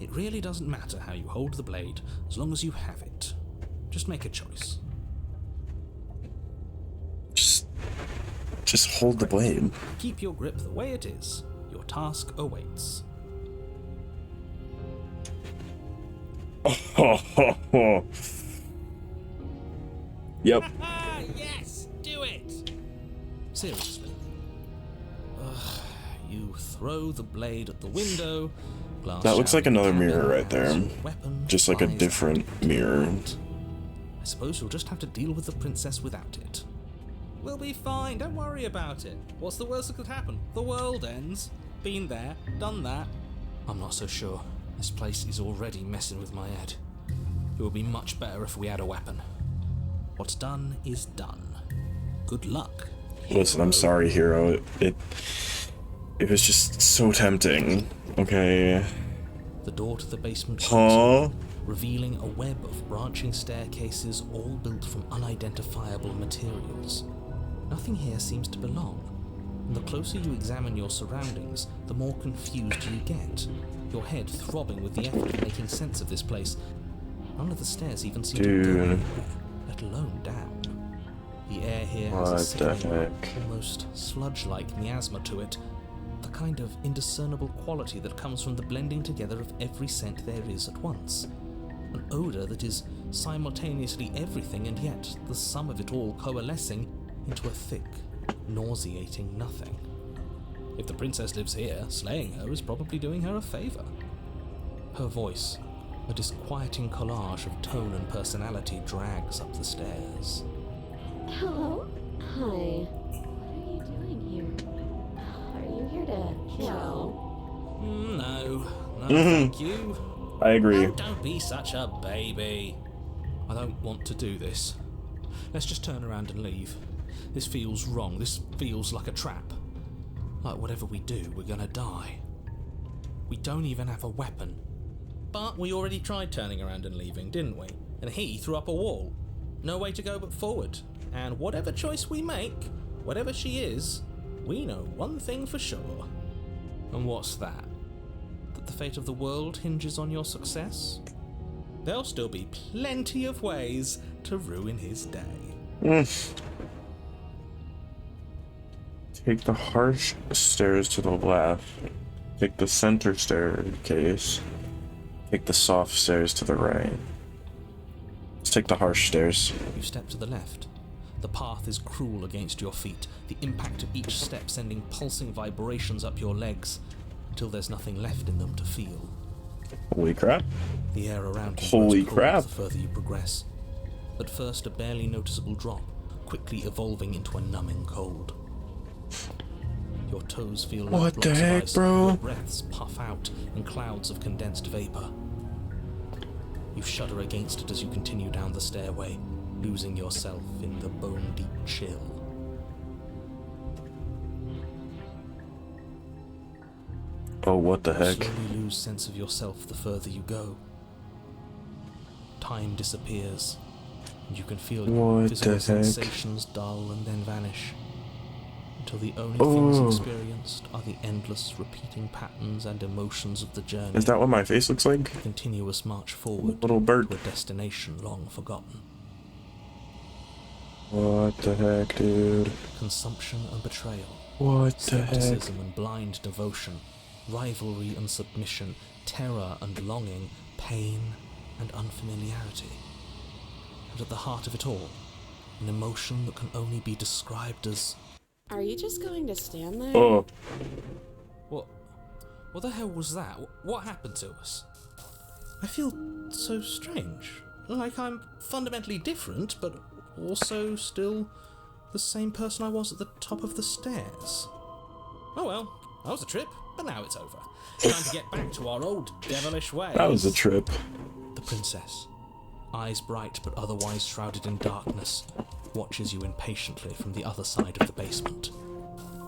It really doesn't matter how you hold the blade, as long as you have it. Just make a choice. Just hold the blade. Keep your grip the way it is. Your task awaits. Yep. Ah, yes! Do it! Seriously. You throw the blade at the window. Glass That looks like shower in the another cabin, mirror right there. as your weapon Just like a flies different out. mirror. I suppose you'll just have to deal with the princess without it. We'll be fine, don't worry about it. What's the worst that could happen? The world ends. Been there, done that. I'm not so sure. This place is already messing with my head. It would be much better if we had a weapon. What's done is done. Good luck. Listen, I'm sorry, hero. It was just so tempting. Okay. The door to the basement Huh? revealing a web of branching staircases all built from unidentifiable materials. Nothing here seems to belong, and the closer you examine your surroundings, the more confused you get, your head throbbing with the effort of making sense of this place. None of the stairs even seem to go Dude. anywhere, let alone down. The air here has a sickening, almost sludge-like miasma to it, the kind of indiscernible quality that comes from the blending together of every scent there is at once. An odour that is simultaneously everything and yet the sum of it all coalescing into a thick, nauseating nothing. If the princess lives here, slaying her is probably doing her a favour. Her voice, a disquieting collage of tone and personality, drags up the stairs. Hello? Hi. What are you doing here? Are you here to kill? No, thank you. I agree. Oh, don't be such a baby. I don't want to do this. Let's just turn around and leave. This feels wrong. This feels like a trap. Like whatever we do, we're gonna die. We don't even have a weapon. But we already tried turning around and leaving, didn't we? And he threw up a wall. No way to go but forward. And whatever choice we make, whatever she is, we know one thing for sure. And what's that? That the fate of the world hinges on your success? There'll still be plenty of ways to ruin his day. Take the harsh stairs to the left. Take the center staircase. Take the soft stairs to the right. Let's take the harsh stairs. You step to the left. The path is cruel against your feet, the impact of each step sending pulsing vibrations up your legs, until there's nothing left in them to feel. Holy crap. The air around you Holy grows cold crap. the further you progress. At first a barely noticeable drop, quickly evolving into a numbing cold. Your toes feel like What blocks the of heck, ice, bro? Your breaths puff out in clouds of condensed vapor. You shudder against it as you continue down the stairway, losing yourself in the bone-deep chill. Oh, what the You heck? slowly lose sense of yourself the further you go. Time disappears, and you can feel your What physical the heck? sensations dull and then vanish, until the only things Oh. experienced are the endless repeating patterns and emotions of the journey. Is that what my face looks like? Continuous march forward Little bird. to a destination long forgotten. What the heck, dude? Consumption and betrayal. What the heck? Skepticism and blind devotion, rivalry and submission, terror and longing, pain and unfamiliarity. And at the heart of it all, an emotion that can only be described as... Are you just going to stand there? Oh, What the hell was that? What happened to us? I feel so strange. Like I'm fundamentally different, but also still the same person I was at the top of the stairs. Oh well, that was a trip, but now it's over. Time to get back to our old devilish ways. that was a trip. The princess, eyes bright but otherwise shrouded in darkness, watches you impatiently from the other side of the basement.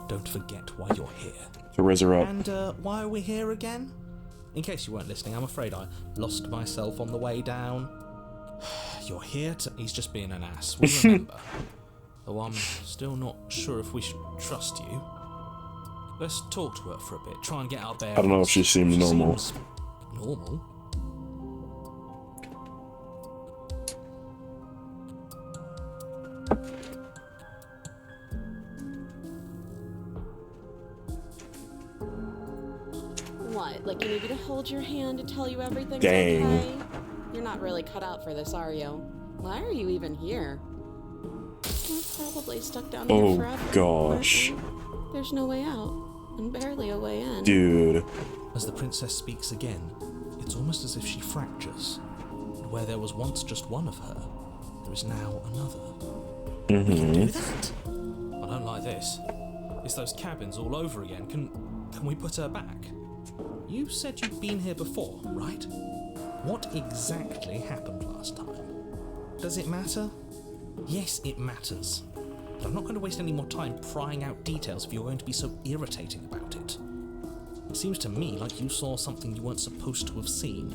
Don't forget why you're here. To raise her up. And why are we here again? In case you weren't listening, I'm afraid I lost myself on the way down. You're here to... He's just being an ass. We remember. Though I'm still not sure if we should trust you. Let's talk to her for a bit. Try and get our bearings. I don't know if she seems normal. Seems normal? What, like you need me to hold your hand to tell you everything's Dang. okay? You're not really cut out for this, are you? Why are you even here? You're probably stuck down here Oh, forever. gosh. aren't you? There's no way out, and barely a way in. Dude. As the princess speaks again, it's almost as if she fractures. And where there was once just one of her, there is now another. We can do that? I don't like this. It's those cabins all over again. Can we put her back? You said you'd been here before, right? What exactly happened last time? Does it matter? Yes, it matters. But I'm not going to waste any more time prying out details if you're going to be so irritating about it. It seems to me like you saw something you weren't supposed to have seen.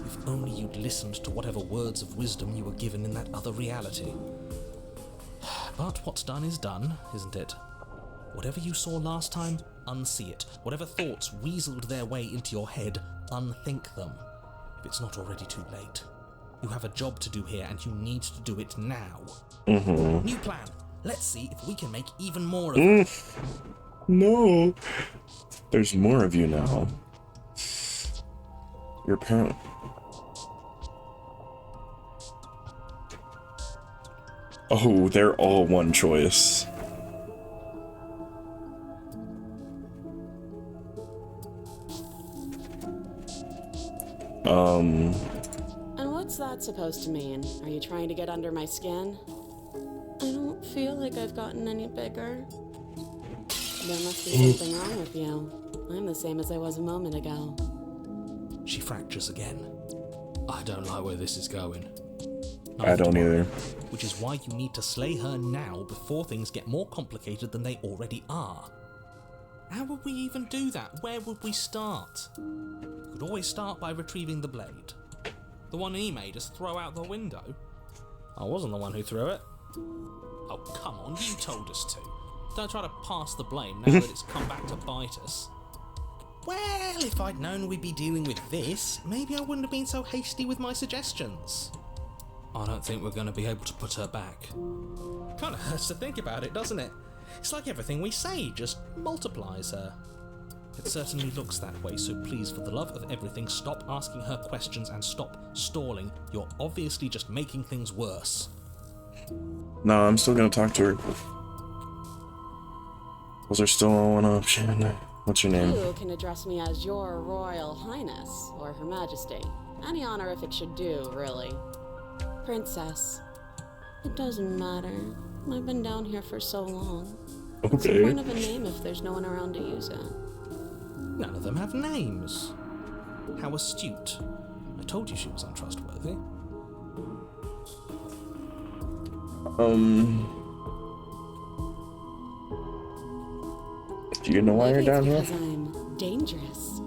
If only you'd listened to whatever words of wisdom you were given in that other reality. But what's done is done, isn't it? Whatever you saw last time, unsee it. Whatever thoughts weaseled their way into your head, unthink them. If it's not already too late. You have a job to do here and you need to do it now. New plan. Let's see if we can make even more of it. No. There's more of you now. Your parent. Oh, they're all one choice. And what's that supposed to mean? Are you trying to get under my skin? I don't feel like I've gotten any bigger. There must be something wrong with you. I'm the same as I was a moment ago. She fractures again. I don't like where this is going. I don't either. Which is why you need to slay her now before things get more complicated than they already are. How would we even do that? Where would we start? We could always start by retrieving the blade. The one he made us throw out the window. I wasn't the one who threw it. Oh, come on, you told us to. Don't try to pass the blame now that it's come back to bite us. Well, if I'd known we'd be dealing with this, maybe I wouldn't have been so hasty with my suggestions. I don't think we're going to be able to put her back. Kind of hurts to think about it, doesn't it? It's like everything we say just multiplies her. It certainly looks that way, so please, for the love of everything, stop asking her questions and stop stalling. You're obviously just making things worse. No, I'm still gonna talk to her. Was there still one option? What's your name? You can address me as Your Royal Highness, or Her Majesty. Any honorific should do, really. Princess. It doesn't matter. I've been down here for so long. What's the point of a name if there's no one around to use it? None of them have names. How astute. I told you she was untrustworthy. Do you know why you're down here? Because I'm dangerous.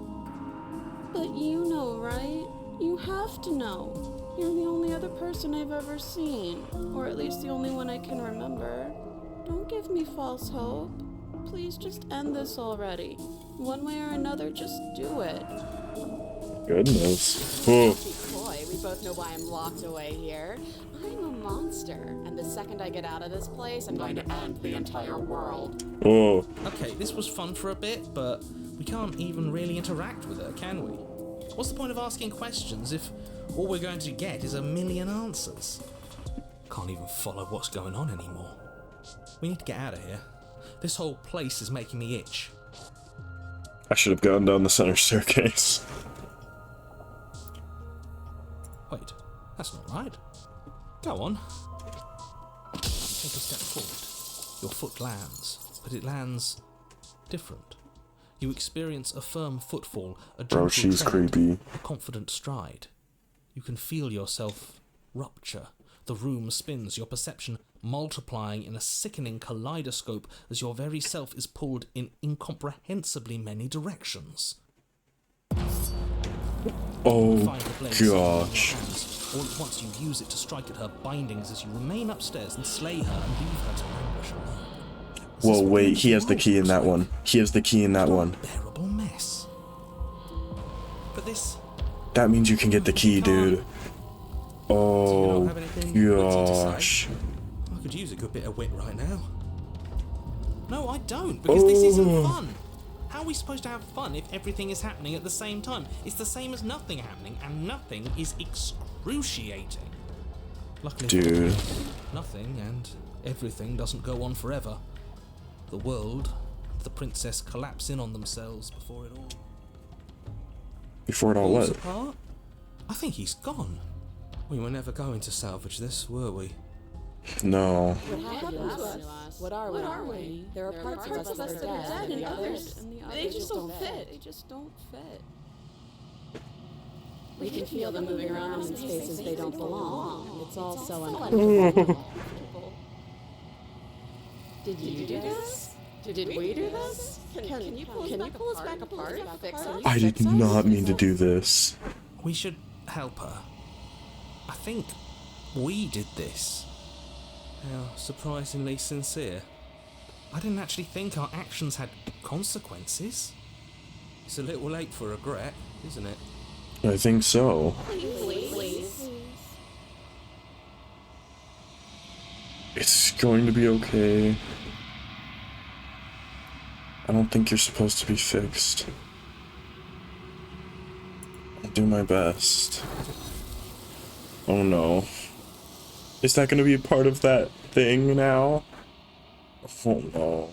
But you know, right? You have to know. You're the only other person I've ever seen. Or at least the only one I can remember. Don't give me false hope. Please just end this already. One way or another, just do it. Goodness. Oh. Boy, we both know why I'm locked away here. I'm a monster, and the second I get out of this place, I'm going to end the entire world. Oh. Okay, this was fun for a bit, but we can't even really interact with her, can we? What's the point of asking questions if all we're going to get is a million answers? Can't even follow what's going on anymore. We need to get out of here. This whole place is making me itch. I should have gone down the center staircase. Wait, that's not right. Go on. Take a step forward. Your foot lands, but it lands different. You experience a firm footfall, a gentle Bro, she's tread, creepy. a confident stride. You can feel yourself rupture. The room spins, your perception multiplying in a sickening kaleidoscope as your very self is pulled in incomprehensibly many directions. Oh Find the blade suddenly in your gosh. hands. All at once you use it to strike at her bindings as you remain upstairs and slay her and leave her to languish alone. Is Whoa, this what wait, you he has the want? key in that one. He has the key in that one. Bearable mess. But this... That means you can get the key, dude. Oh have anything witty to say? gosh. I could use a good bit of wit right now. No, I don't, because this isn't fun. How are we supposed to have fun if everything is happening at the same time? It's the same as nothing happening, and nothing is excruciating. Luckily, Dude. nothing and everything doesn't go on forever. The world, the princess collapse in on themselves before it all Before it all falls what? apart. I think he's gone. We were never going to salvage this, were we? No. What happened to us? What are we? There are parts of us that are dead, and the others, they just don't fit. They just don't fit. We can feel them moving around in spaces they don't belong. It's all so uncomfortable. Did you do this? Did we do this? Can you pull us back apart? I did not mean to do this. We should help her. I think we did this. How surprisingly sincere. I didn't actually think our actions had consequences. It's a little late for regret, isn't it? I think so. Please. going to be okay. I don't think you're supposed to be fixed. I'll do my best. Oh no. Is that gonna be a part of that thing now? Oh no.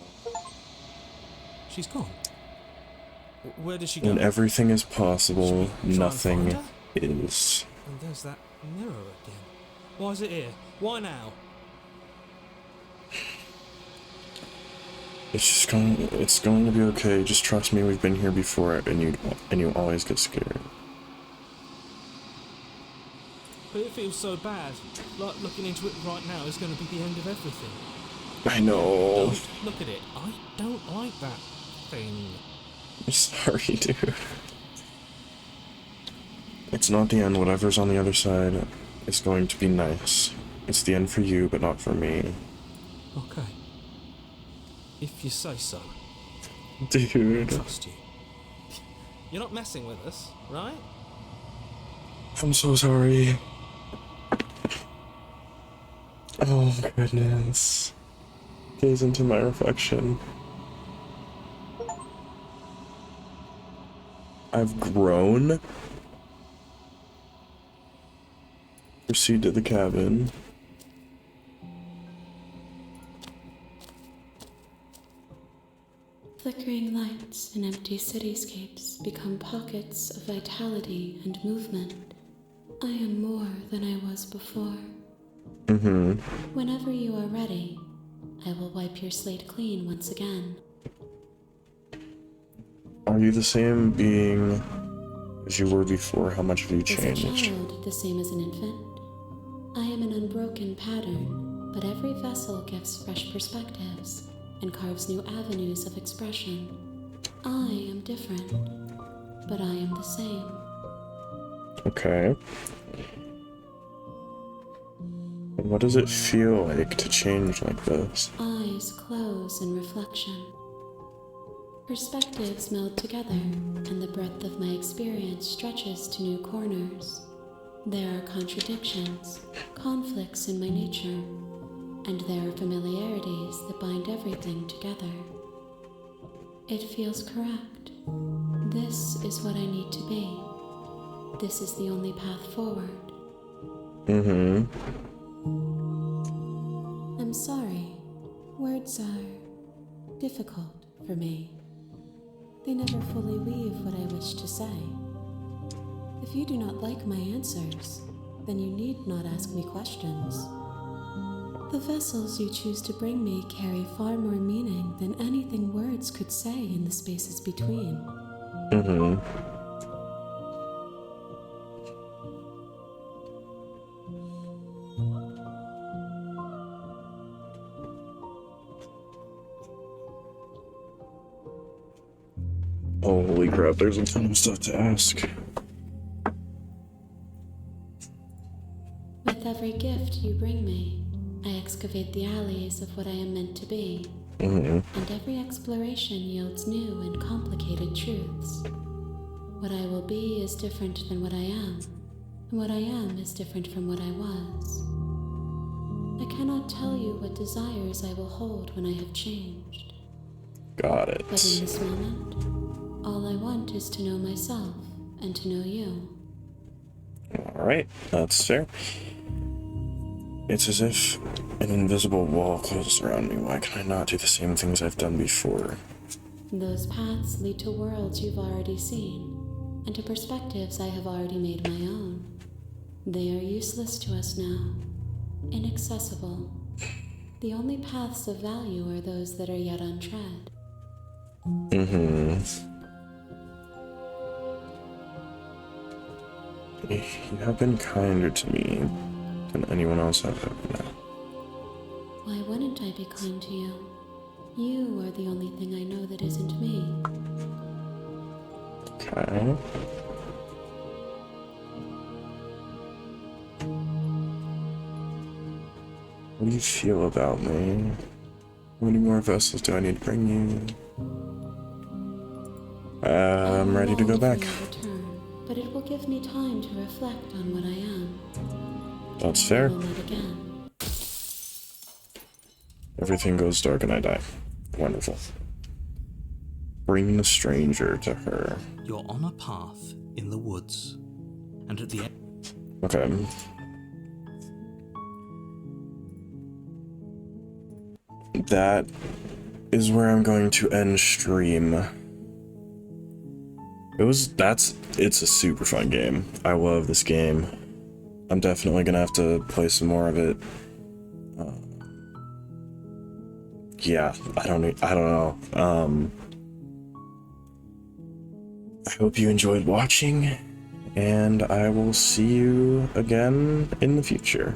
She's gone. Where did she go? When everything is possible, Should we try and nothing find is. And there's that mirror again. Why is it here? Why now? It's going to be okay. Just trust me, we've been here before, and you always get scared. But it feels so bad. Like looking into it right now is going to be the end of everything. I know. Don't look at it. I don't like that thing. I'm sorry, dude. It's not the end. Whatever's on the other side is going to be nice. It's the end for you, but not for me. Okay. If you say so. Dude. Trust you. You're not messing with us, right? I'm so sorry. Oh, goodness. Gaze into my reflection. I've grown. Proceed to the cabin. Flickering lights and empty cityscapes become pockets of vitality and movement. I am more than I was before. Whenever you are ready, I will wipe your slate clean once again. Are you the same being as you were before? How much have you Is a changed? child the same as an infant? I am an unbroken pattern, but every vessel gives fresh perspectives and carves new avenues of expression. I am different, but I am the same. Okay. And what does it feel like to change like this? Eyes close in reflection. Perspectives meld together, and the breadth of my experience stretches to new corners. There are contradictions, conflicts in my nature, and there are familiarities that bind everything together. It feels correct. This is what I need to be. This is the only path forward. I'm sorry. Words are difficult for me. They never fully weave what I wish to say. If you do not like my answers, then you need not ask me questions. The vessels you choose to bring me carry far more meaning than anything words could say in the spaces between. Holy crap, there's a ton of stuff to ask. With every gift you bring me, I excavate the alleys of what I am meant to be, and every exploration yields new and complicated truths. What I will be is different than what I am, and what I am is different from what I was. I cannot tell you what desires I will hold when I have changed. Got it. But in this moment, all I want is to know myself and to know you. Alright, that's fair. It's as if an invisible wall closes around me. Why can I not do the same things I've done before? Those paths lead to worlds you've already seen, and to perspectives I have already made my own. They are useless to us now, inaccessible. The only paths of value are those that are yet untread. You have been kinder to me than anyone else I've ever met. Why wouldn't I be kind to you? You are the only thing I know that isn't me. Okay. What do you feel about me? How many more vessels do I need to bring you? I'm ready to go back. Return, but it will give me time to reflect on what I am. That's fair. We will meet again. Everything goes dark and I die. Wonderful. Bring the stranger to her. You're on a path in the woods, and at the end. Okay. That is where I'm going to end stream. It's a super fun game. I love this game. I'm definitely gonna have to play some more of it. Yeah, I don't know. I hope you enjoyed watching, and I will see you again in the future.